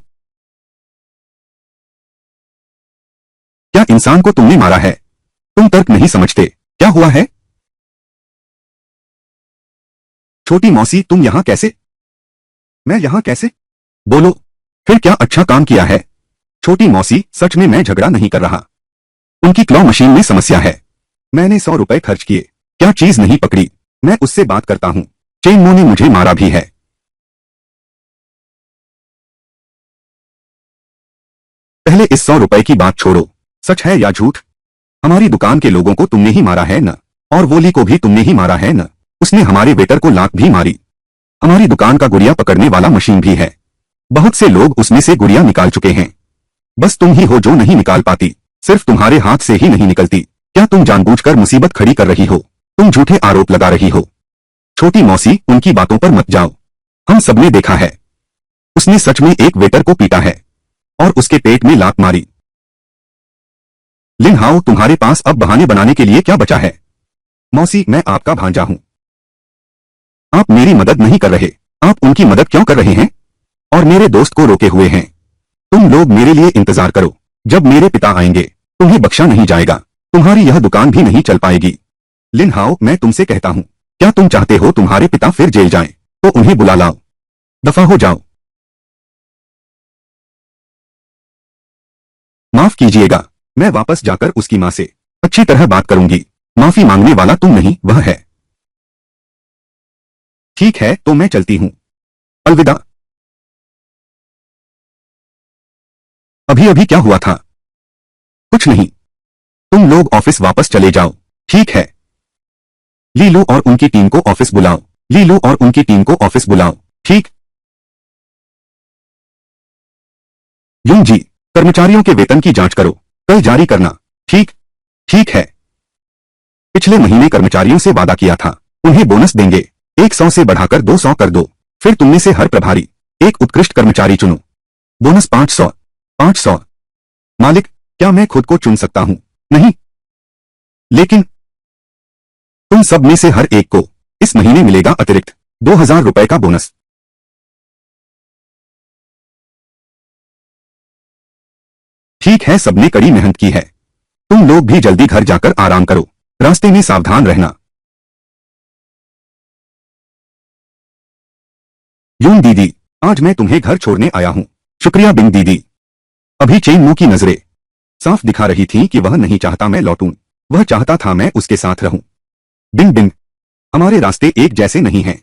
क्या इंसान को तुमने मारा है? तुम तर्क नहीं समझते। क्या हुआ है? छोटी मौसी, तुम यहां कैसे? मैं यहां कैसे? बोलो। फिर क्या अच्छा काम किया है? छोटी मौसी, सच में मैं झगड़ा नहीं कर रहा। उनकी क्लॉ मशीन में समस्या है। मैंने 100 रुपए खर्च किए, क्या चीज नहीं पकड़ी? मैं उससे बात करता हूं। चेनमो ने मुझे मारा भी है। पहले इस 100 रुपए की बात छोड़ो। सच है या झूठ? हमारी दुकान के लोगों को तुमने ही मारा है न? और वोली को भी तुमने ही मारा है न? उसने हमारे वेटर को लात भी मारी। हमारी दुकान का गुड़िया पकड़ने वाला मशीन भी है। बहुत से लोग उसमें से गुड़िया निकाल चुके हैं। बस तुम ही हो जो नहीं निकाल पाती। सिर्फ तुम्हारे हाथ से ही नहीं निकलती। क्या तुम जानबूझकर मुसीबत खड़ी कर रही हो? तुम झूठे आरोप लगा रही हो। छोटी मौसी, उनकी बातों पर मत जाओ। हम सबने देखा है। उसने सच में एक वेटर को पीटा है और उसके पेट में लात मारी। लिन हाओ, तुम्हारे पास अब बहाने बनाने के लिए क्या बचा है? मौसी, मैं आपका भांजा हूं। आप मेरी मदद नहीं कर रहे। आप उनकी मदद क्यों कर रहे हैं? और मेरे दोस्त को रोके हुए हैं। तुम लोग मेरे लिए इंतजार करो। जब मेरे पिता आएंगे तुम्हें बख्शा नहीं जाएगा। तुम्हारी यह दुकान भी नहीं चल पाएगी। लिन हाओ, मैं तुमसे कहता हूं, क्या तुम चाहते हो तुम्हारे पिता फिर जेल जाएं? तो उन्हें बुला लाओ। दफा हो जाओ। माफ कीजिएगा, मैं वापस जाकर उसकी मां से अच्छी तरह बात करूंगी। माफी मांगने वाला तुम नहीं, वह है। ठीक है, तो मैं चलती हूं। अलविदा। अभी अभी क्या हुआ था? कुछ नहीं। तुम लोग ऑफिस वापस चले जाओ। ठीक है। लीलू और उनकी टीम को ऑफिस बुलाओ। लीलू और उनकी टीम को ऑफिस बुलाओ। ठीक। यूं जी, कर्मचारियों के वेतन की जांच करो, कल जारी करना। ठीक। ठीक है। पिछले महीने कर्मचारियों से वादा किया था, उन्हें बोनस देंगे। 100 से बढ़ाकर 200 कर दो। फिर तुमने से हर प्रभारी एक उत्कृष्ट कर्मचारी चुनो। बोनस 500। 500। मालिक, क्या मैं खुद को चुन सकता हूं? नहीं। लेकिन तुम सब में से हर एक को इस महीने मिलेगा अतिरिक्त 2000 रुपए का बोनस। ठीक है, सबने कड़ी मेहनत की है। तुम लोग भी जल्दी घर जाकर आराम करो। रास्ते में सावधान रहना। यून दीदी, आज मैं तुम्हें घर छोड़ने आया हूं। शुक्रिया बिंग दीदी। अभी चेन मुंह की नजरें साफ दिखा रही थी कि वह नहीं चाहता मैं लौटूं, वह चाहता था मैं उसके साथ रहूं। बिंग बिंग, हमारे रास्ते एक जैसे नहीं हैं।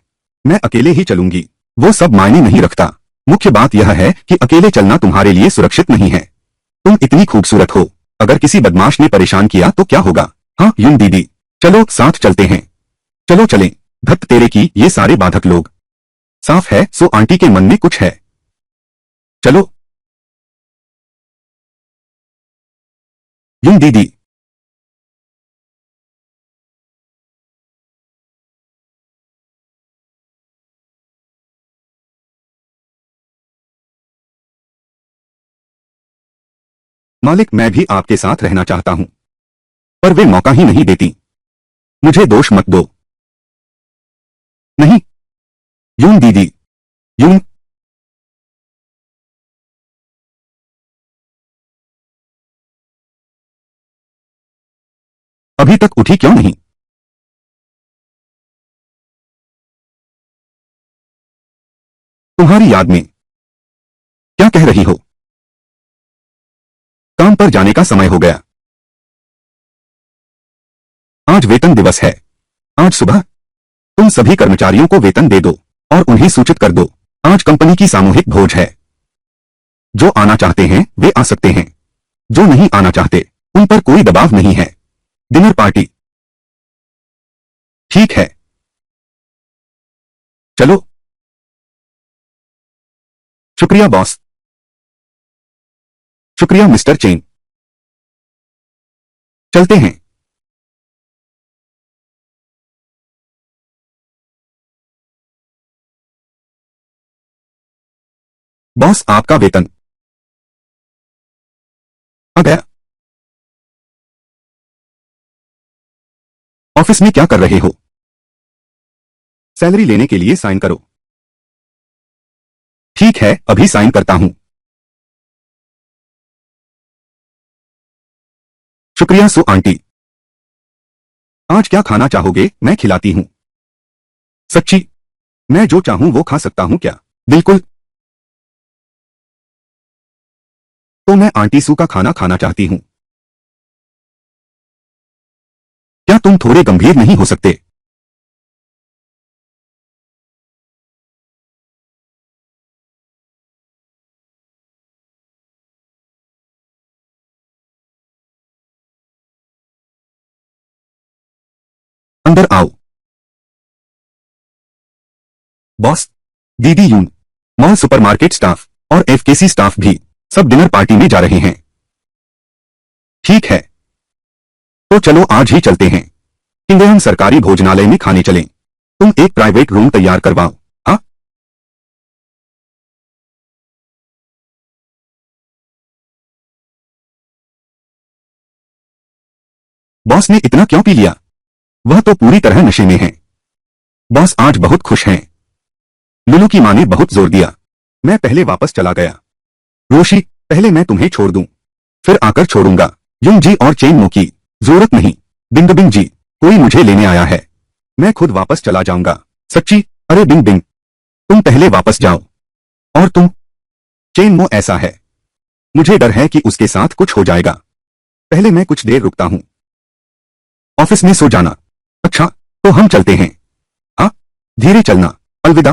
मैं अकेले ही चलूंगी। वो सब मायने नहीं रखता। मुख्य बात यह है कि अकेले चलना तुम्हारे लिए सुरक्षित नहीं है। तुम इतनी खूबसूरत हो, अगर किसी बदमाश ने परेशान किया तो क्या होगा? हाँ यून दीदी, चलो साथ चलते हैं। चलो चलें। धत तेरे की ये सारे बाधक लोग। साफ है सो आंटी के मन में कुछ है। चलो। यून दीदी। मालिक, मैं भी आपके साथ रहना चाहता हूं, पर वे मौका ही नहीं देती। मुझे दोष मत दो। नहीं। यून दीदी। यून। अभी तक उठी क्यों नहीं? तुम्हारी याद में क्या कह रही हो? काम पर जाने का समय हो गया। आज वेतन दिवस है। आज सुबह तुम सभी कर्मचारियों को वेतन दे दो और उन्हें सूचित कर दो। आज कंपनी की सामूहिक भोज है। जो आना चाहते हैं वे आ सकते हैं। जो नहीं आना चाहते उन पर कोई दबाव नहीं है। Dinner party. ठीक है। चलो। शुक्रिया बॉस। शुक्रिया मिस्टर चेन। चलते हैं। बॉस, आपका वेतन आ गया। ऑफिस में क्या कर रहे हो? सैलरी लेने के लिए साइन करो। ठीक है, अभी साइन करता हूं। शुक्रिया सो आंटी। आज क्या खाना चाहोगे? मैं खिलाती हूं। सच्ची? मैं जो चाहूं वो खा सकता हूं क्या? बिल्कुल। तो मैं आंटी सू का खाना खाना चाहती हूं। क्या तुम थोड़े गंभीर नहीं हो सकते? अंदर आओ। बॉस, दीदी यून, मॉल सुपरमार्केट स्टाफ और एफकेसी स्टाफ भी सब डिनर पार्टी में जा रहे हैं। ठीक है, तो चलो आज ही चलते हैं। इंडियन सरकारी भोजनालय में खाने चलें। तुम एक प्राइवेट रूम तैयार करवाओ। हाँ। बॉस ने इतना क्यों पी लिया? वह तो पूरी तरह नशे में है। बॉस आज बहुत खुश हैं। लुलू की मां ने बहुत जोर दिया। मैं पहले वापस चला गया। रोशी, पहले मैं तुम्हें छोड़ दूं, फिर आकर छोड़ूंगा। युंग जी और चेन मोकी जरूरत नहीं बिंग बिंग जी, कोई मुझे लेने आया है, मैं खुद वापस चला जाऊंगा। सच्ची? अरे बिंग बिंग, तुम पहले वापस जाओ। और तुम? चेन मो, ऐसा है, मुझे डर है कि उसके साथ कुछ हो जाएगा। पहले मैं कुछ देर रुकता हूं। ऑफिस में सो जाना। अच्छा, तो हम चलते हैं। हाँ, धीरे चलना। अलविदा।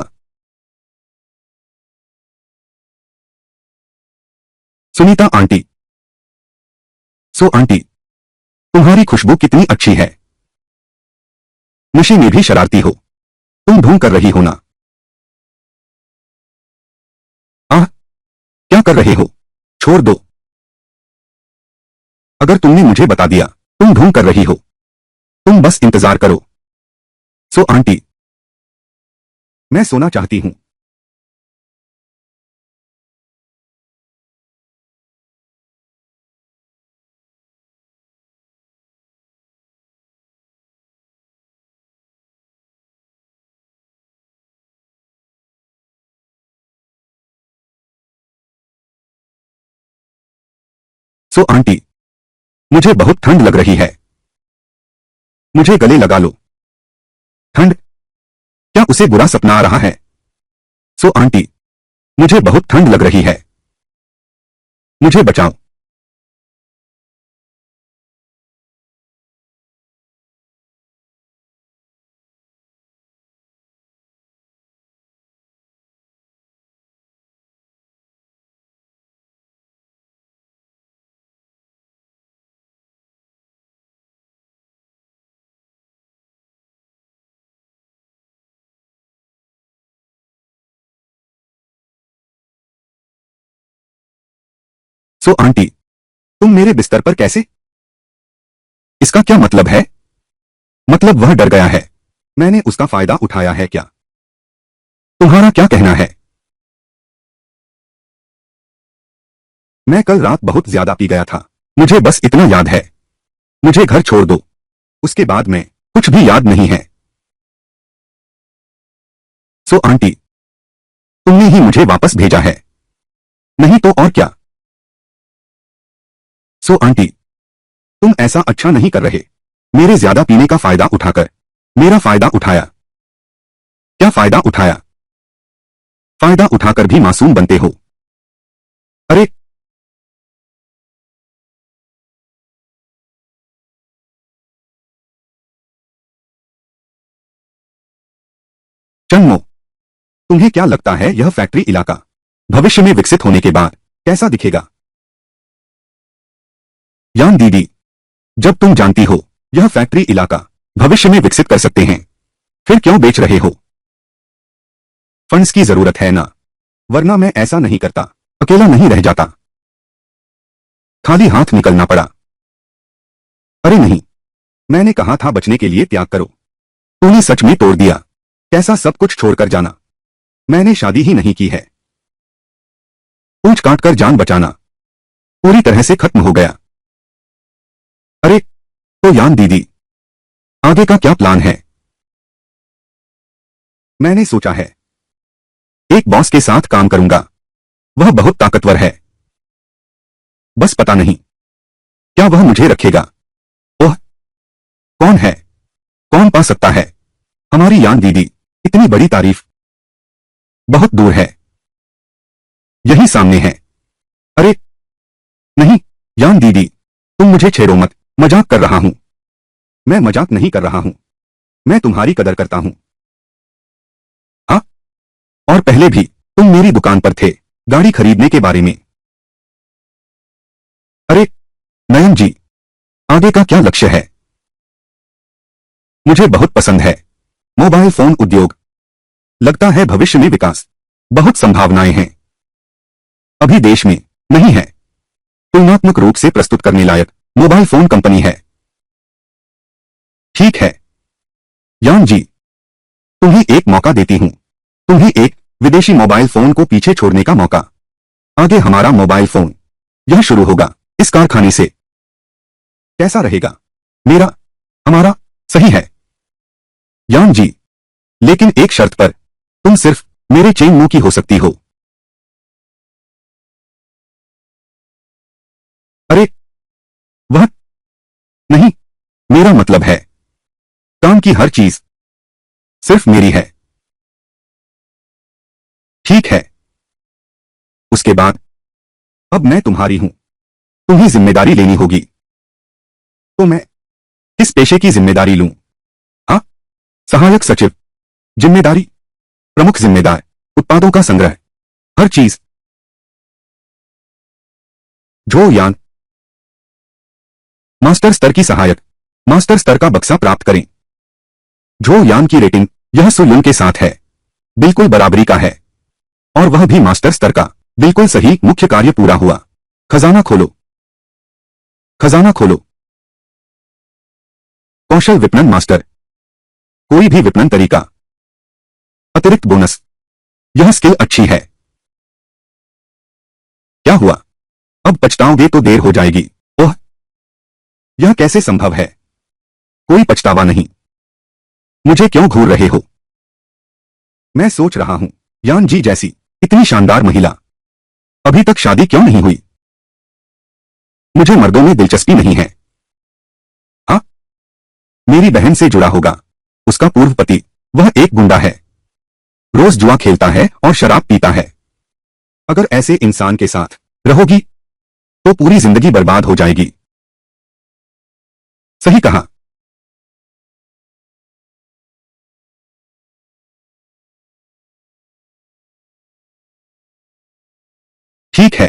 सुनीता आंटी। सो आंटी, तुम्हारी खुशबू कितनी अच्छी है। नशे में भी शरारती हो। तुम ढोंग कर रही हो ना? आह, क्या कर रहे हो? छोड़ दो। अगर तुमने मुझे बता दिया तुम ढोंग कर रही हो, तुम बस इंतजार करो। सो आंटी, मैं सोना चाहती हूं। सो आंटी, मुझे बहुत ठंड लग रही है, मुझे गले लगा लो। ठंड? क्या उसे बुरा सपना आ रहा है? सो आंटी, मुझे बहुत ठंड लग रही है, मुझे बचाओ। सो आंटी, तुम मेरे बिस्तर पर कैसे? इसका क्या मतलब है? मतलब वह डर गया है, मैंने उसका फायदा उठाया है क्या? तुम्हारा क्या कहना है? मैं कल रात बहुत ज्यादा पी गया था, मुझे बस इतना याद है। मुझे घर छोड़ दो, उसके बाद में कुछ भी याद नहीं है। सो आंटी, तुमने ही मुझे वापस भेजा है, नहीं तो और क्या? सो आंटी, तुम ऐसा अच्छा नहीं कर रहे, मेरे ज्यादा पीने का फायदा उठाकर। मेरा फायदा उठाया? क्या फायदा उठाया? फायदा उठाकर भी मासूम बनते हो? अरे, चंगमो, तुम्हें क्या लगता है यह फैक्ट्री इलाका भविष्य में विकसित होने के बाद कैसा दिखेगा? यान दीदी, जब तुम जानती हो यह फैक्ट्री इलाका भविष्य में विकसित कर सकते हैं, फिर क्यों बेच रहे हो? फंड्स की जरूरत है ना, वरना मैं ऐसा नहीं करता, अकेला नहीं रह जाता। खाली हाथ निकलना पड़ा। अरे नहीं, मैंने कहा था बचने के लिए त्याग करो, तूने सच में तोड़ दिया। कैसा सब कुछ छोड़कर जाना? मैंने शादी ही नहीं की है। पूंछ काट कर जान बचाना पूरी तरह से खत्म हो गया। अरे, तो यान दीदी, आगे का क्या प्लान है? मैंने सोचा है एक बॉस के साथ काम करूंगा, वह बहुत ताकतवर है, बस पता नहीं क्या वह मुझे रखेगा। ओह, कौन है? कौन पा सकता है? हमारी यान दीदी, इतनी बड़ी तारीफ बहुत दूर है, यही सामने है। अरे नहीं, यान दीदी, तुम मुझे छेड़ो मत, मजाक कर रहा हूं। मैं मजाक नहीं कर रहा हूं, मैं तुम्हारी कदर करता हूं। हाँ, और पहले भी तुम मेरी दुकान पर थे गाड़ी खरीदने के बारे में। अरे नयन जी, आगे का क्या लक्ष्य है? मुझे बहुत पसंद है मोबाइल फोन उद्योग, लगता है भविष्य में विकास, बहुत संभावनाएं हैं। अभी देश में नहीं है, तुलनात्मक रूप से प्रस्तुत करने लायक मोबाइल फोन कंपनी है। ठीक है यान जी, तुम्हें एक मौका देती हूं, तुम्हें एक विदेशी मोबाइल फोन को पीछे छोड़ने का मौका। आगे हमारा मोबाइल फोन यह शुरू होगा इस कारखाने से। कैसा रहेगा? मेरा, हमारा, सही है यान जी, लेकिन एक शर्त पर, तुम सिर्फ मेरे चेन मुंह की हो सकती हो। अरे, वह नहीं, मेरा मतलब है, काम की हर चीज सिर्फ मेरी है। ठीक है। उसके बाद अब मैं तुम्हारी हूं, तुम्हें जिम्मेदारी लेनी होगी। तो मैं किस पेशे की जिम्मेदारी लूं? हाँ, सहायक सचिव जिम्मेदारी, प्रमुख जिम्मेदार, उत्पादों का संग्रह, हर चीज। जो यान मास्टर स्तर की सहायक, मास्टर स्तर का बक्सा प्राप्त करें। जो यान की रेटिंग यह सुयुन के साथ है, बिल्कुल बराबरी का है, और वह भी मास्टर स्तर का। बिल्कुल सही। मुख्य कार्य पूरा हुआ। खजाना खोलो, खजाना खोलो। कौशल विपणन मास्टर, कोई भी विपणन तरीका, अतिरिक्त बोनस, यह स्किल अच्छी है। क्या हुआ? अब पछताओगे तो देर हो जाएगी। ओह, यह कैसे संभव है? कोई पछतावा नहीं। मुझे क्यों घूर रहे हो? मैं सोच रहा हूं, यान जी जैसी इतनी शानदार महिला अभी तक शादी क्यों नहीं हुई? मुझे मर्दों में दिलचस्पी नहीं है। हाँ, मेरी बहन से जुड़ा होगा। उसका पूर्व पति, वह एक गुंडा है, रोज जुआ खेलता है और शराब पीता है। अगर ऐसे इंसान के साथ रहोगी तो पूरी जिंदगी बर्बाद हो जाएगी। सही कहा। ठीक है,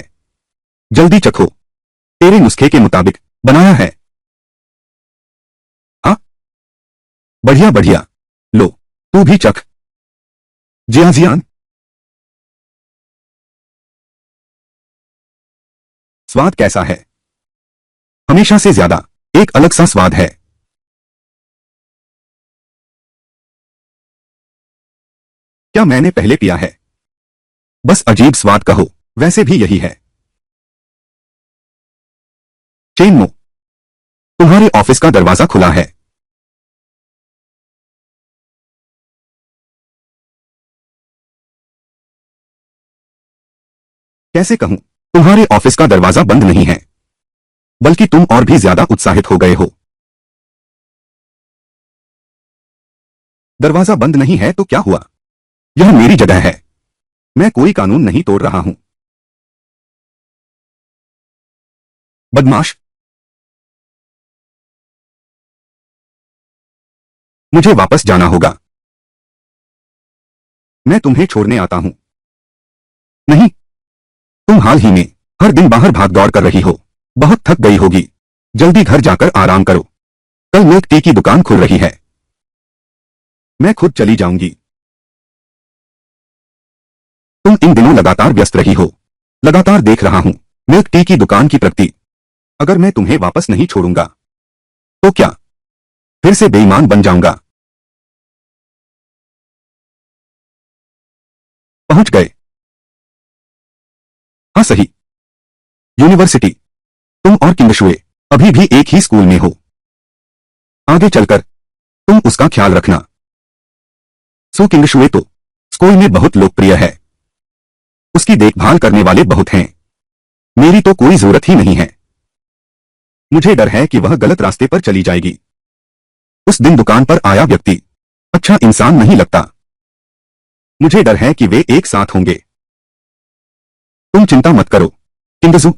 जल्दी चखो, तेरे नुस्खे के मुताबिक बनाया है। हाँ, बढ़िया बढ़िया। लो, तू भी चख। जियान जियान। स्वाद कैसा है? हमेशा से ज्यादा एक अलग सा स्वाद है। क्या मैंने पहले पिया है? बस अजीब स्वाद कहो, वैसे भी यही है। चेनमो, तुम्हारे ऑफिस का दरवाजा खुला है। कैसे कहूं, तुम्हारे ऑफिस का दरवाजा बंद नहीं है, बल्कि तुम और भी ज्यादा उत्साहित हो गए हो। दरवाजा बंद नहीं है तो क्या हुआ? यह मेरी जगह है, मैं कोई कानून नहीं तोड़ रहा हूं। बदमाश, मुझे वापस जाना होगा। मैं तुम्हें छोड़ने आता हूं। नहीं, तुम हाल ही में हर दिन बाहर भाग दौड़ कर रही हो, बहुत थक गई होगी। जल्दी घर जाकर आराम करो, कल मिल्क टी की दुकान खुल रही है। मैं खुद चली जाऊंगी। तुम इन दिनों लगातार व्यस्त रही हो, लगातार देख रहा हूं मिल्क टी की दुकान की प्रगति। अगर मैं तुम्हें वापस नहीं छोड़ूंगा तो क्या फिर से बेईमान बन जाऊंगा? पहुंच गए। हाँ सही, यूनिवर्सिटी। तुम और किंगशुए अभी भी एक ही स्कूल में हो। आगे चलकर तुम उसका ख्याल रखना। सो किंगशुए तो स्कूल में बहुत लोकप्रिय है, उसकी देखभाल करने वाले बहुत हैं। मेरी तो कोई जरूरत ही नहीं है। मुझे डर है कि वह गलत रास्ते पर चली जाएगी। उस दिन दुकान पर आया व्यक्ति अच्छा इंसान नहीं लगता। मुझे डर है कि वे एक साथ होंगे। तुम चिंता मत करो किंगजू,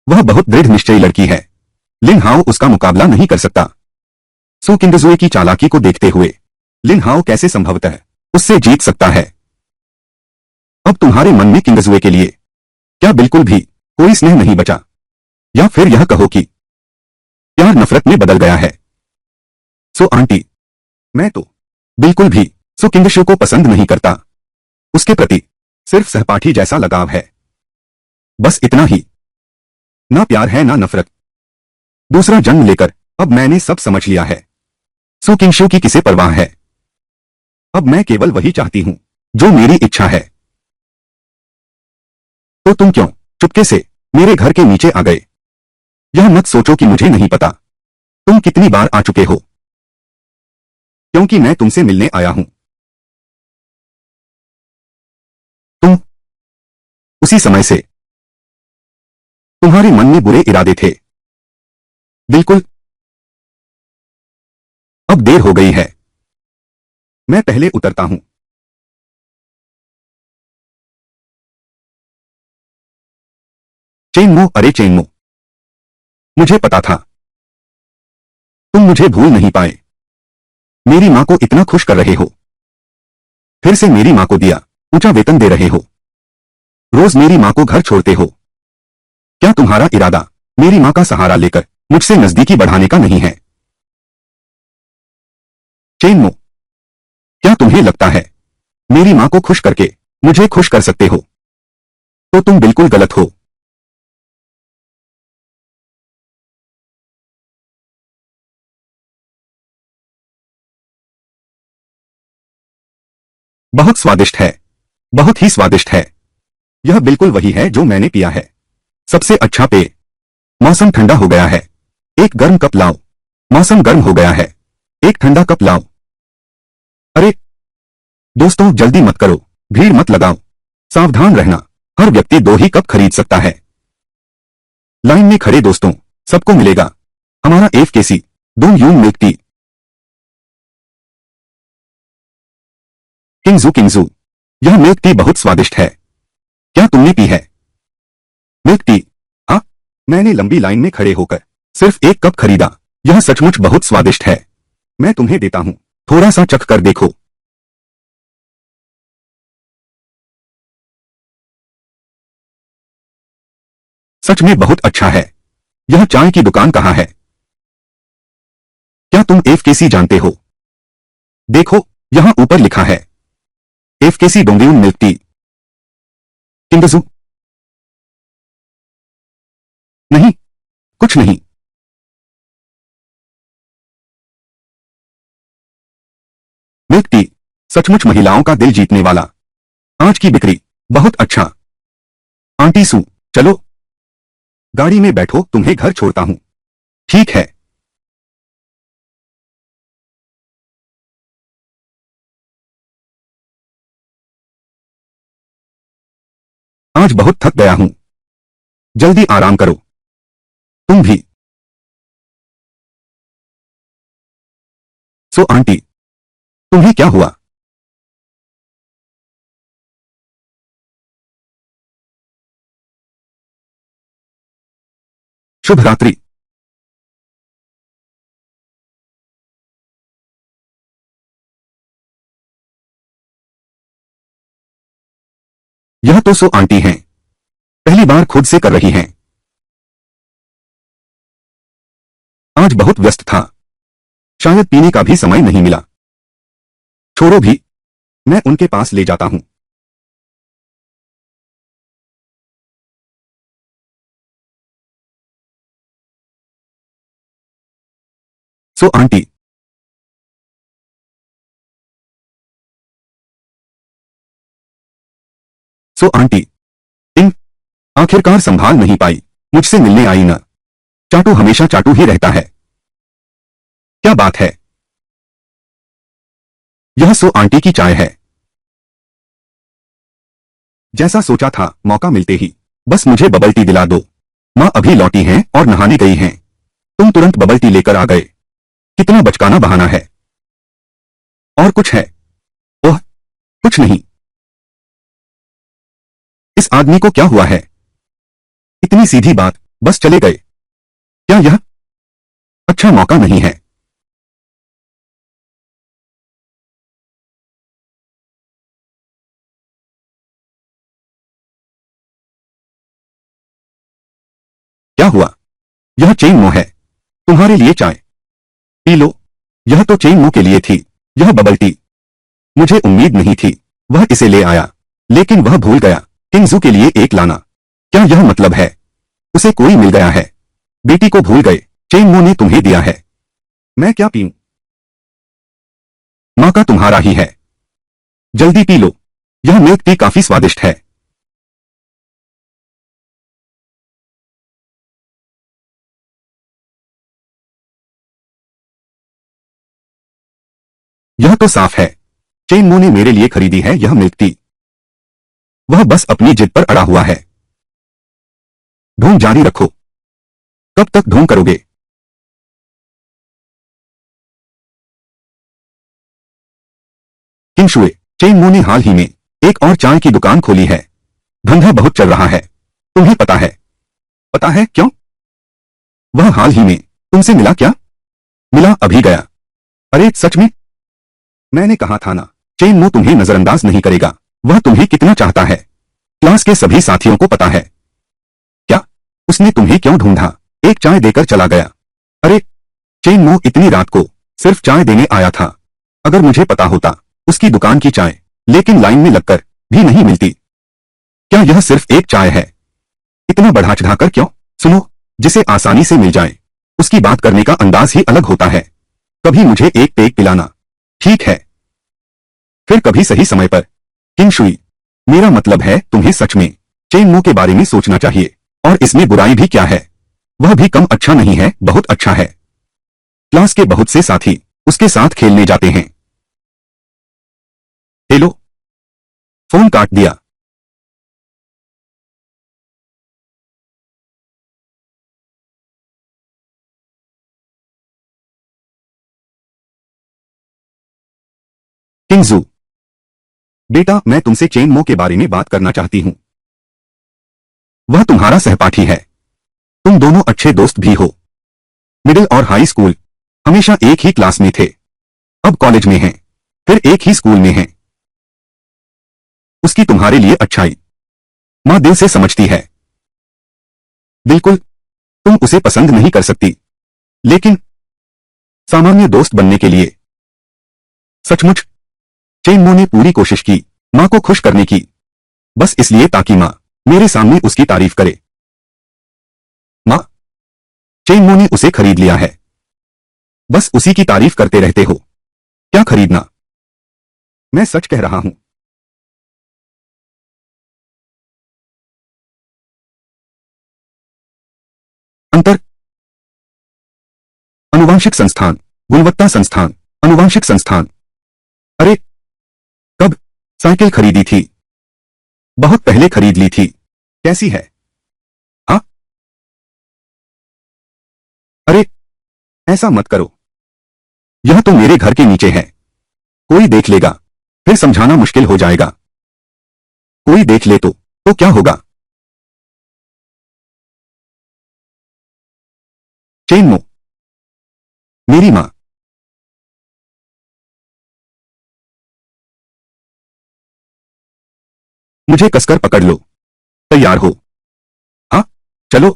वह बहुत दृढ़ निश्चयी लड़की है। लिन हाओ उसका मुकाबला नहीं कर सकता। सो किंगजुए की चालाकी को देखते हुए लिन हाओ कैसे संभवतः उससे जीत सकता है? अब तुम्हारे मन में किंगजुए के लिए क्या बिल्कुल भी कोई स्नेह नहीं बचा? या फिर यह कहो कि प्यार नफरत में बदल गया है? सो आंटी, मैं तो बिल्कुल भी सो किंगशु को पसंद नहीं करता। उसके प्रति सिर्फ सहपाठी जैसा लगाव है, बस इतना ही। ना प्यार है ना नफरत। दूसरा जन्म लेकर अब मैंने सब समझ लिया है। सो किंगशु की किसे परवाह है? अब मैं केवल वही चाहती हूं जो मेरी इच्छा है। तो तुम क्यों चुपके से मेरे घर के नीचे आ गए? यह मत सोचो कि मुझे नहीं पता तुम कितनी बार आ चुके हो, क्योंकि मैं तुमसे मिलने आया हूं। तुम उसी समय से तुम्हारे मन में बुरे इरादे थे। बिल्कुल अब देर हो गई है, मैं पहले उतरता हूं। चेंगमो, अरे चेंगमो, मुझे पता था तुम मुझे भूल नहीं पाए। मेरी मां को इतना खुश कर रहे हो, फिर से मेरी मां को दिया ऊंचा वेतन दे रहे हो, रोज मेरी मां को घर छोड़ते हो। क्या तुम्हारा इरादा मेरी मां का सहारा लेकर मुझसे नजदीकी बढ़ाने का नहीं है? चेंगमो, क्या तुम्हें लगता है मेरी मां को खुश करके मुझे खुश कर सकते हो? तो तुम बिल्कुल गलत हो। बहुत स्वादिष्ट है, बहुत ही स्वादिष्ट है। यह बिल्कुल वही है जो मैंने पिया है, सबसे अच्छा पेय। मौसम ठंडा हो गया है, एक गर्म कप लाओ। मौसम गर्म हो गया है, एक ठंडा कप लाओ। अरे दोस्तों, जल्दी मत करो, भीड़ मत लगाओ, सावधान रहना, हर व्यक्ति 2 ही कप खरीद सकता है। लाइन में खड़े दोस्तों, सबको मिलेगा हमारा एफकेसी दून यून मिल्क टी। किंगजू किंगजू, यह मिल्क टी बहुत स्वादिष्ट है। क्या तुमने पी है मिल्क टी? हाँ, मैंने लंबी लाइन में खड़े होकर सिर्फ 1 कप खरीदा। यह सचमुच बहुत स्वादिष्ट है। मैं तुम्हें देता हूं, थोड़ा सा चख कर देखो। सच में बहुत अच्छा है। यह चाय की दुकान कहाँ है? क्या तुम एफकेसी जानते हो? देखो, यहां ऊपर लिखा है एफकेसी डोंगयून मिल्क टी। किंगजू, नहीं, कुछ नहीं। मिल्क टी सचमुच महिलाओं का दिल जीतने वाला। आज की बिक्री बहुत अच्छा। आंटी सू, चलो गाड़ी में बैठो, तुम्हें घर छोड़ता हूं। ठीक है। आज बहुत थक गया हूं, जल्दी आराम करो। तुम भी। सो आंटी, तुम्हें क्या हुआ? शुभ रात्रि। यह तो सो आंटी हैं, पहली बार खुद से कर रही हैं। आज बहुत व्यस्त था, शायद पीने का भी समय नहीं मिला। छोड़ो भी, मैं उनके पास ले जाता हूं। सो आंटी, सो आंटी, इन आखिरकार संभाल नहीं पाई, मुझसे मिलने आई न। चाटू हमेशा चाटू ही रहता है। क्या बात है? यह सो आंटी की चाय है। जैसा सोचा था, मौका मिलते ही बस मुझे बबल टी दिला दो। माँ अभी लौटी हैं और नहाने गई हैं। तुम तुरंत बबल टी लेकर आ गए। कितना बचकाना बहाना है। और कुछ है? ओह, कुछ नहीं। इस आदमी को क्या हुआ है? इतनी सीधी बात, बस चले गए। क्या यह अच्छा मौका नहीं है? क्या हुआ? यह चेंग मो है, तुम्हारे लिए चाय। P low. यह तो चेंग मो के लिए थी, यह बबल टी। मुझे उम्मीद नहीं थी वह इसे ले आया, लेकिन वह भूल गया किंगजू के लिए एक लाना। क्या यह मतलब है उसे कोई मिल गया है? बेटी को भूल गए, चेंग मो ने तुम्हें दिया है। मैं क्या पीऊं? माँ का तुम्हारा ही है। जल्दी पी लो, यह मिल्क टी काफी स्वादिष्ट है। यह तो साफ है चेंग मो ने मेरे लिए खरीदी है यह मिल्क टी। वह बस अपनी जिद पर अड़ा हुआ है। ढूंढ जारी रखो। कब तक ढूंढ करोगे? किंगशुए, चेनमो ने हाल ही में एक और चाय की दुकान खोली है। धंधा बहुत चल रहा है। तुम्हें पता है? पता है क्यों? वह हाल ही में तुमसे मिला क्या? मिला, अभी गया। अरे सच में? मैंने कहा था ना, चेनमो तुम्हें नजरअंदाज नहीं करेगा। वह तुम्हें कितना चाहता है, क्लास के सभी साथियों को पता है। क्या? उसने तुम्हें क्यों ढूंढा? एक चाय देकर चला गया। अरे, चेनमो इतनी रात को सिर्फ चाय देने आया था। अगर मुझे पता होता उसकी दुकान की चाय लेकिन लाइन में लगकर भी नहीं मिलती। क्या यह सिर्फ एक चाय है? इतना बढ़ा चढ़ाकर क्यों? सुनो, जिसे आसानी से मिल जाए उसकी बात करने का अंदाज ही अलग होता है। कभी मुझे एक पेग पिलाना, ठीक है? फिर कभी सही समय पर। किंगशुई, मेरा मतलब है तुम्हें सच में चेनमो के बारे में सोचना चाहिए। और इसमें बुराई भी क्या है? वह भी कम अच्छा नहीं है, बहुत अच्छा है। क्लास के बहुत से साथी उसके साथ खेलने जाते हैं। हेलो। फोन काट दिया। किंगजू, बेटा, मैं तुमसे चेनमो के बारे में बात करना चाहती हूँ। वह तुम्हारा सहपाठी है। तुम दोनों अच्छे दोस्त भी हो। मिडिल और हाई स्कूल हमेशा एक ही क्लास में थे। अब कॉलेज में हैं, फिर एक ही स्कूल में हैं। उसकी तुम्हारे लिए अच्छाई माँ दिल से समझती है। बिल्कुल, तुम उसे पसंद नहीं कर सकती, लेकिन सामान्य दोस्त बनने के लिए। सचमुच, चेनमो ने पूरी कोशिश की माँ को खुश करने की, बस इसलिए ताकि माँ मेरे सामने उसकी तारीफ करे। माँ, चेनमो ने उसे खरीद लिया है। बस उसी की तारीफ करते रहते हो। क्या खरीदना? मैं सच कह रहा हूं। अंतर। अनुवांशिक संस्थान, गुणवत्ता संस्थान, अनुवांशिक संस्थान। अरे, कब? साइकिल खरीदी थी। बहुत पहले खरीद ली थी। कैसी है? हाँ? अरे, ऐसा मत करो। यह तो मेरे घर के नीचे है। कोई देख लेगा, फिर समझाना मुश्किल हो जाएगा। कोई देख ले तो क्या होगा? चेनमो, मेरी माँ। मुझे कसकर पकड़ लो। तैयार हो? हाँ, चलो।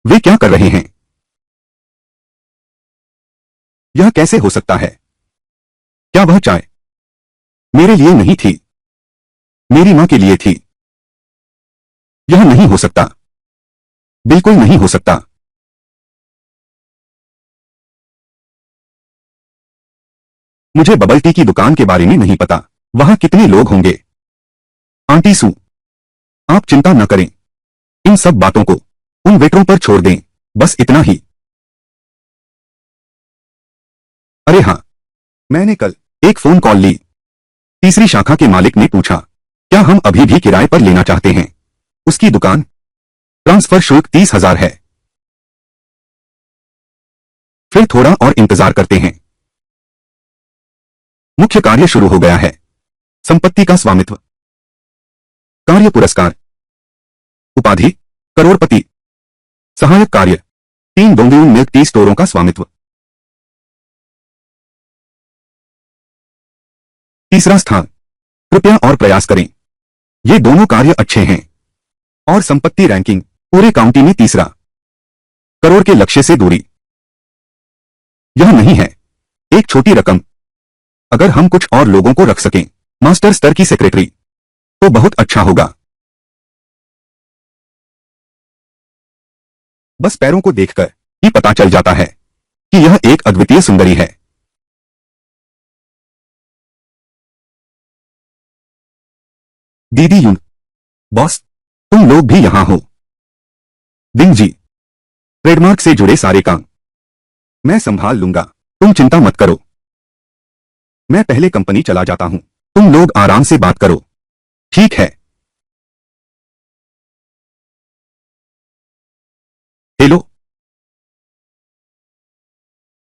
वे क्या कर रहे हैं? यह कैसे हो सकता है? क्या वह चाय मेरे लिए नहीं थी? मेरी माँ के लिए थी। यह नहीं हो सकता। बिल्कुल नहीं हो सकता। मुझे बबल टी की दुकान के बारे में नहीं पता। वहां कितने लोग होंगे? आंटी सू, आप चिंता न करें। इन सब बातों को उन वेटरों पर छोड़ दें। बस इतना ही। अरे हाँ, मैंने कल एक फोन कॉल ली। तीसरी शाखा के मालिक ने पूछा, क्या हम अभी भी किराए पर लेना चाहते हैं उसकी दुकान? ट्रांसफर शुल्क 30,000 है। फिर थोड़ा और इंतजार करते हैं। मुख्य कार्य शुरू हो गया है। संपत्ति का स्वामित्व, कार्य पुरस्कार, उपाधि, करोड़पति, सहायक कार्य, 3 डोंगरियन मिल्क टी स्टोरों का स्वामित्व। तीसरा स्थान। कृपया और प्रयास करें। ये दोनों कार्य अच्छे हैं। और संपत्ति रैंकिंग पूरे काउंटी में तीसरा। करोड़ के लक्ष्य से दूरी। यह नहीं है एक छोटी रकम। अगर हम कुछ और लोगों को रख सकें, मास्टर स्तर की सेक्रेटरी, तो बहुत अच्छा होगा। बस पैरों को देखकर ही पता चल जाता है कि यह एक अद्वितीय सुंदरी है। दीदी यून, बॉस, तुम लोग भी यहां हो। दिंग जी, ट्रेडमार्क से जुड़े सारे काम मैं संभाल लूंगा। तुम चिंता मत करो। मैं पहले कंपनी चला जाता हूं। तुम लोग आराम से बात करो, ठीक है? हेलो।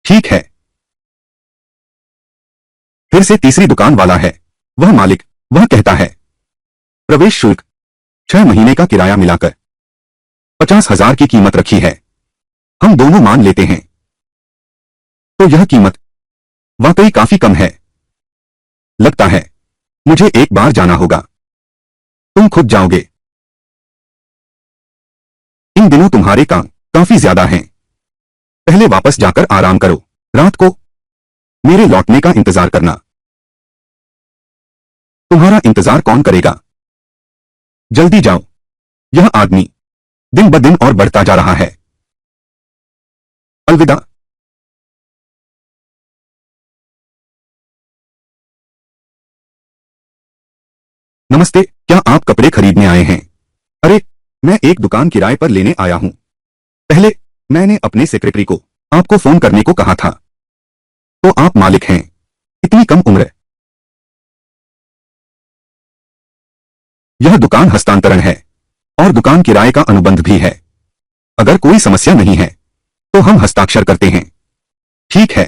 ठीक है। फिर से तीसरी दुकान वाला है, वह मालिक। वह कहता है, प्रवेश शुल्क 6 महीने का किराया मिलाकर 50,000 की कीमत रखी है। हम दोनों मान लेते हैं। तो यह कीमत वाकई काफी कम है। लगता है मुझे एक बार जाना होगा। तुम खुद जाओगे? इन दिनों तुम्हारे काम काफी ज्यादा हैं। पहले वापस जाकर आराम करो। रात को मेरे लौटने का इंतजार करना। तुम्हारा इंतजार कौन करेगा? जल्दी जाओ। यह आदमी दिन ब दिन और बढ़ता जा रहा है। अलविदा। नमस्ते, क्या आप कपड़े खरीदने आए हैं? अरे, मैं एक दुकान किराए पर लेने आया हूं। पहले मैंने अपने सेक्रेटरी को आपको फोन करने को कहा था। तो आप मालिक हैं? इतनी कम उम्र। यह दुकान हस्तांतरण है और दुकान किराए का अनुबंध भी है। अगर कोई समस्या नहीं है तो हम हस्ताक्षर करते हैं। ठीक है।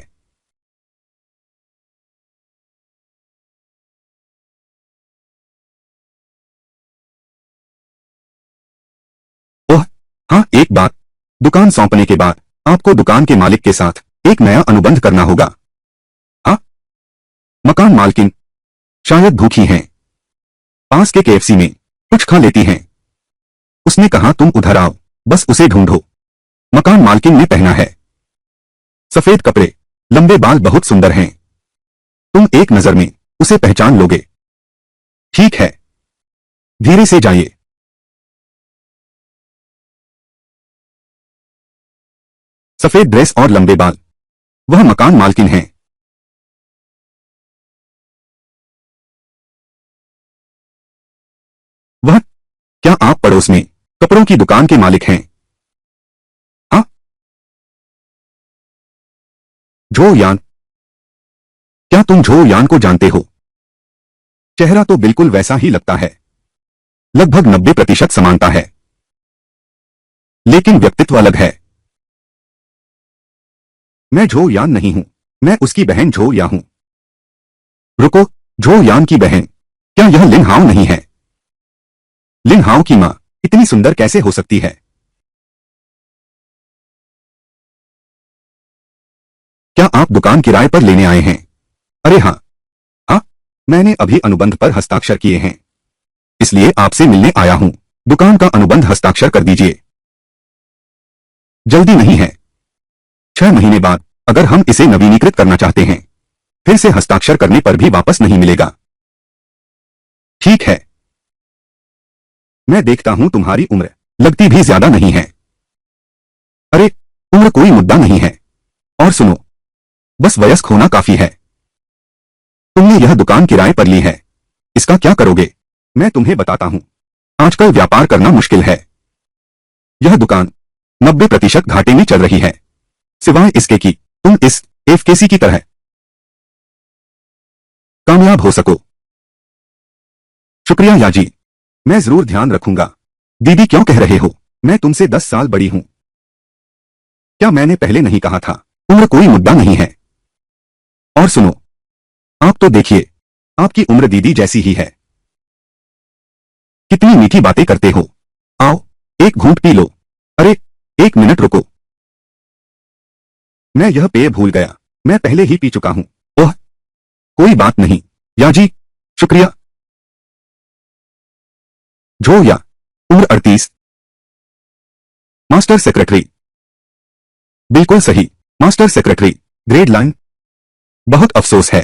ओह, हाँ, एक बात। दुकान सौंपने के बाद आपको दुकान के मालिक के साथ एक नया अनुबंध करना होगा। हाँ। मकान मालकिन शायद भूखी हैं। पास के केएफसी में कुछ खा लेती हैं। उसने कहा तुम उधर आओ, बस उसे ढूंढो। मकान मालकिन ने पहना है सफेद कपड़े, लंबे बाल, बहुत सुंदर हैं। तुम एक नजर में उसे पहचान लोगे। ठीक है, धीरे से जाइए। सफेद ड्रेस और लंबे बाल, वह मकान मालकिन हैं। वह, क्या आप पड़ोस में कपड़ों की दुकान के मालिक हैं? हाँ। झो यान। क्या तुम झो यान को जानते हो? चेहरा तो बिल्कुल वैसा ही लगता है। लगभग 90% समानता है, लेकिन व्यक्तित्व अलग है। मैं झो यान नहीं हूं, मैं उसकी बहन झो या हूं। रुको, झो यान की बहन? क्या यह लिन हाओ नहीं है? लिन हाओ की मां इतनी सुंदर कैसे हो सकती है? क्या आप दुकान किराए पर लेने आए हैं? अरे हाँ। हाँ, मैंने अभी अनुबंध पर हस्ताक्षर किए हैं, इसलिए आपसे मिलने आया हूं। दुकान का अनुबंध हस्ताक्षर कर दीजिए। जल्दी नहीं है। 6 महीने बाद अगर हम इसे नवीनीकृत करना चाहते हैं, फिर से हस्ताक्षर करने पर भी वापस नहीं मिलेगा। ठीक है। मैं देखता हूं तुम्हारी उम्र लगती भी ज्यादा नहीं है। अरे, उम्र कोई मुद्दा नहीं है। और सुनो, बस वयस्क होना काफी है। तुमने यह दुकान किराए पर ली है, इसका क्या करोगे? मैं तुम्हें बताता हूं। आजकल व्यापार करना मुश्किल है। यह दुकान 90% घाटे में चल रही है, सिवाय इसके कि तुम इस एफकेसी की तरह कामयाब हो सको। शुक्रिया याजी, मैं जरूर ध्यान रखूंगा। दीदी क्यों कह रहे हो? मैं तुमसे 10 साल बड़ी हूं। क्या मैंने पहले नहीं कहा था? उम्र कोई मुद्दा नहीं है। और सुनो, आप तो देखिए, आपकी उम्र दीदी जैसी ही है। कितनी मीठी बातें करते हो। आओ, एक घूंट पी लो। अरे, एक मिनट रुको। मैं यह पेय भूल गया, मैं पहले ही पी चुका हूं। ओह, कोई बात नहीं याजी, शुक्रिया। झो या, उम्र 38। Master secretary. बिल्कुल सही, मास्टर सेक्रेटरी। Grade line. बहुत अफसोस है।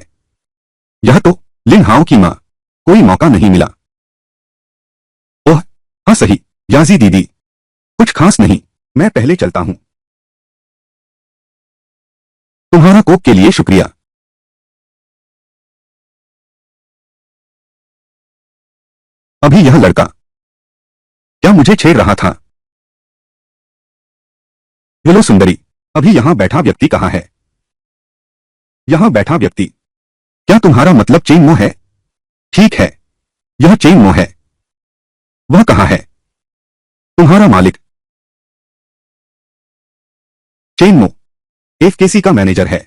यह तो लिन हाओ की मां। कोई मौका नहीं मिला। ओह, हाँ सही, याजी दीदी। कुछ खास नहीं, मैं पहले चलता हूं। तुम्हारा कोक के लिए शुक्रिया। अभी यह लड़का क्या मुझे छेड़ रहा था? हेलो सुंदरी, अभी यहां बैठा व्यक्ति कहाँ है? यहां बैठा व्यक्ति, क्या तुम्हारा मतलब चेन मो है? ठीक है, यह चेन मो है। वह कहाँ है? तुम्हारा मालिक चेन मो एफकेसी का मैनेजर है।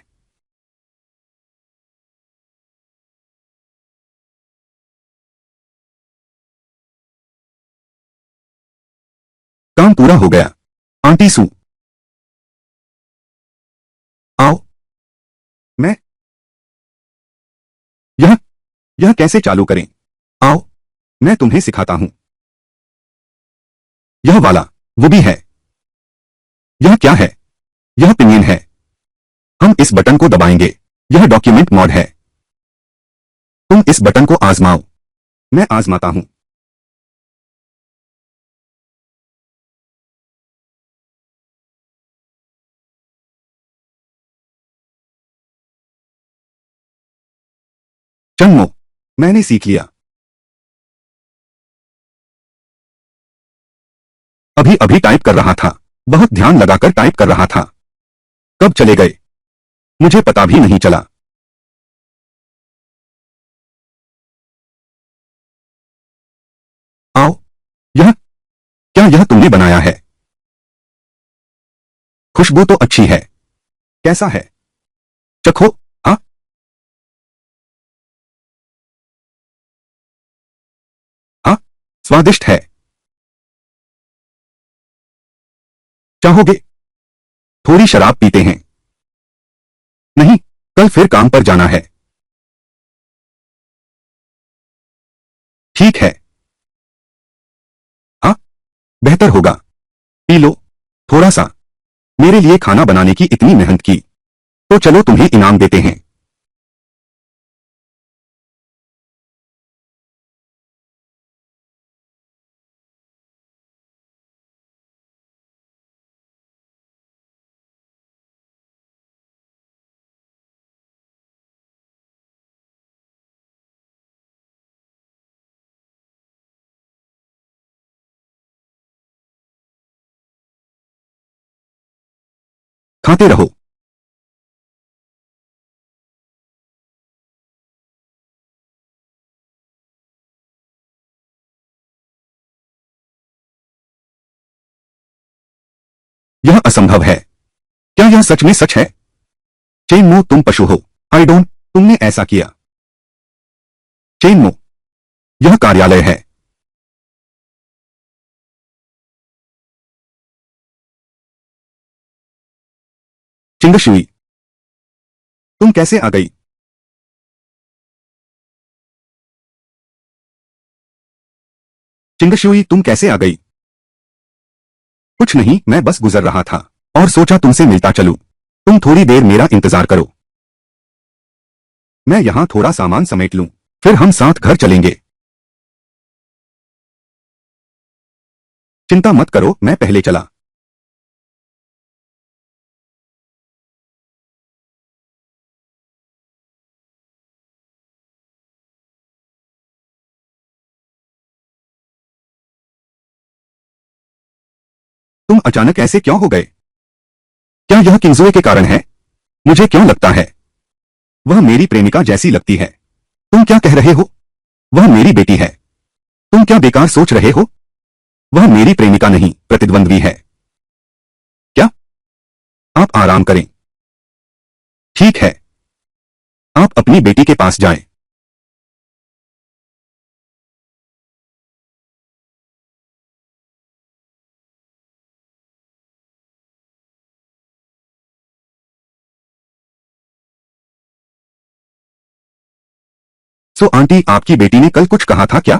काम पूरा हो गया। आंटी सू, आओ। मैं यह कैसे चालू करें? आओ, मैं तुम्हें सिखाता हूं। यह वाला, वो भी है। यह क्या है? यह पिनियन है। हम इस बटन को दबाएंगे। यह डॉक्यूमेंट मोड है। तुम इस बटन को आजमाओ। मैं आजमाता हूं। चन्मो, मैंने सीख लिया। अभी अभी टाइप कर रहा था। बहुत ध्यान लगाकर टाइप कर रहा था। कब चले गए मुझे पता भी नहीं चला। आओ। यह क्या यह तुमने बनाया है? खुशबू तो अच्छी है। कैसा है? चखो। हाँ, हाँ, स्वादिष्ट है। चाहोगे? थोड़ी शराब पीते हैं। नहीं, कल फिर काम पर जाना है। ठीक है। हाँ, बेहतर होगा। पी लो थोड़ा सा। मेरे लिए खाना बनाने की इतनी मेहनत की, तो चलो तुम्हें इनाम देते हैं। खाते रहो। यह असंभव है। क्या यह सच में सच है? चेनमो, तुम पशु हो। I don't. तुमने ऐसा किया। चेनमो, यह कार्यालय है। चिंगशुई, तुम कैसे आ गई? चिंगशुई, तुम कैसे आ गई? कुछ नहीं, मैं बस गुजर रहा था और सोचा तुमसे मिलता चलूं। तुम थोड़ी देर मेरा इंतजार करो। मैं यहां थोड़ा सामान समेट लूं, फिर हम साथ घर चलेंगे। चिंता मत करो, मैं पहले चला। तुम अचानक ऐसे क्यों हो गए? क्या यह किंजुए के कारण है? मुझे क्यों लगता है वह मेरी प्रेमिका जैसी लगती है। तुम क्या कह रहे हो? वह मेरी बेटी है। तुम क्या बेकार सोच रहे हो? वह मेरी प्रेमिका नहीं, प्रतिद्वंद्वी है। क्या? आप आराम करें। ठीक है, आप अपनी बेटी के पास जाएं। सो आंटी, आपकी बेटी ने कल कुछ कहा था क्या?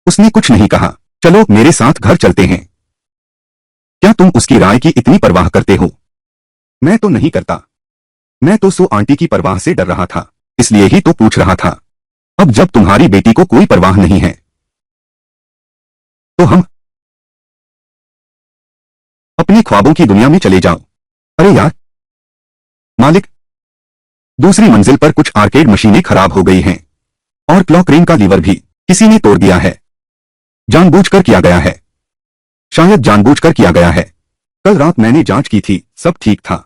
उसने कुछ नहीं कहा। चलो मेरे साथ घर चलते हैं। क्या तुम उसकी राय की इतनी परवाह करते हो? मैं तो नहीं करता। मैं तो सो आंटी की परवाह से डर रहा था, इसलिए ही तो पूछ रहा था। अब जब तुम्हारी बेटी को कोई परवाह नहीं है, तो हम अपने ख्वाबों की दुनिया में चले जाओ। अरे यार मालिक, दूसरी मंजिल पर कुछ आर्केड मशीनें खराब हो गई हैं और क्लॉक रिंग का लीवर भी किसी ने तोड़ दिया है। जानबूझकर किया गया है। शायद जानबूझकर किया गया है। कल रात मैंने जांच की थी, सब ठीक था।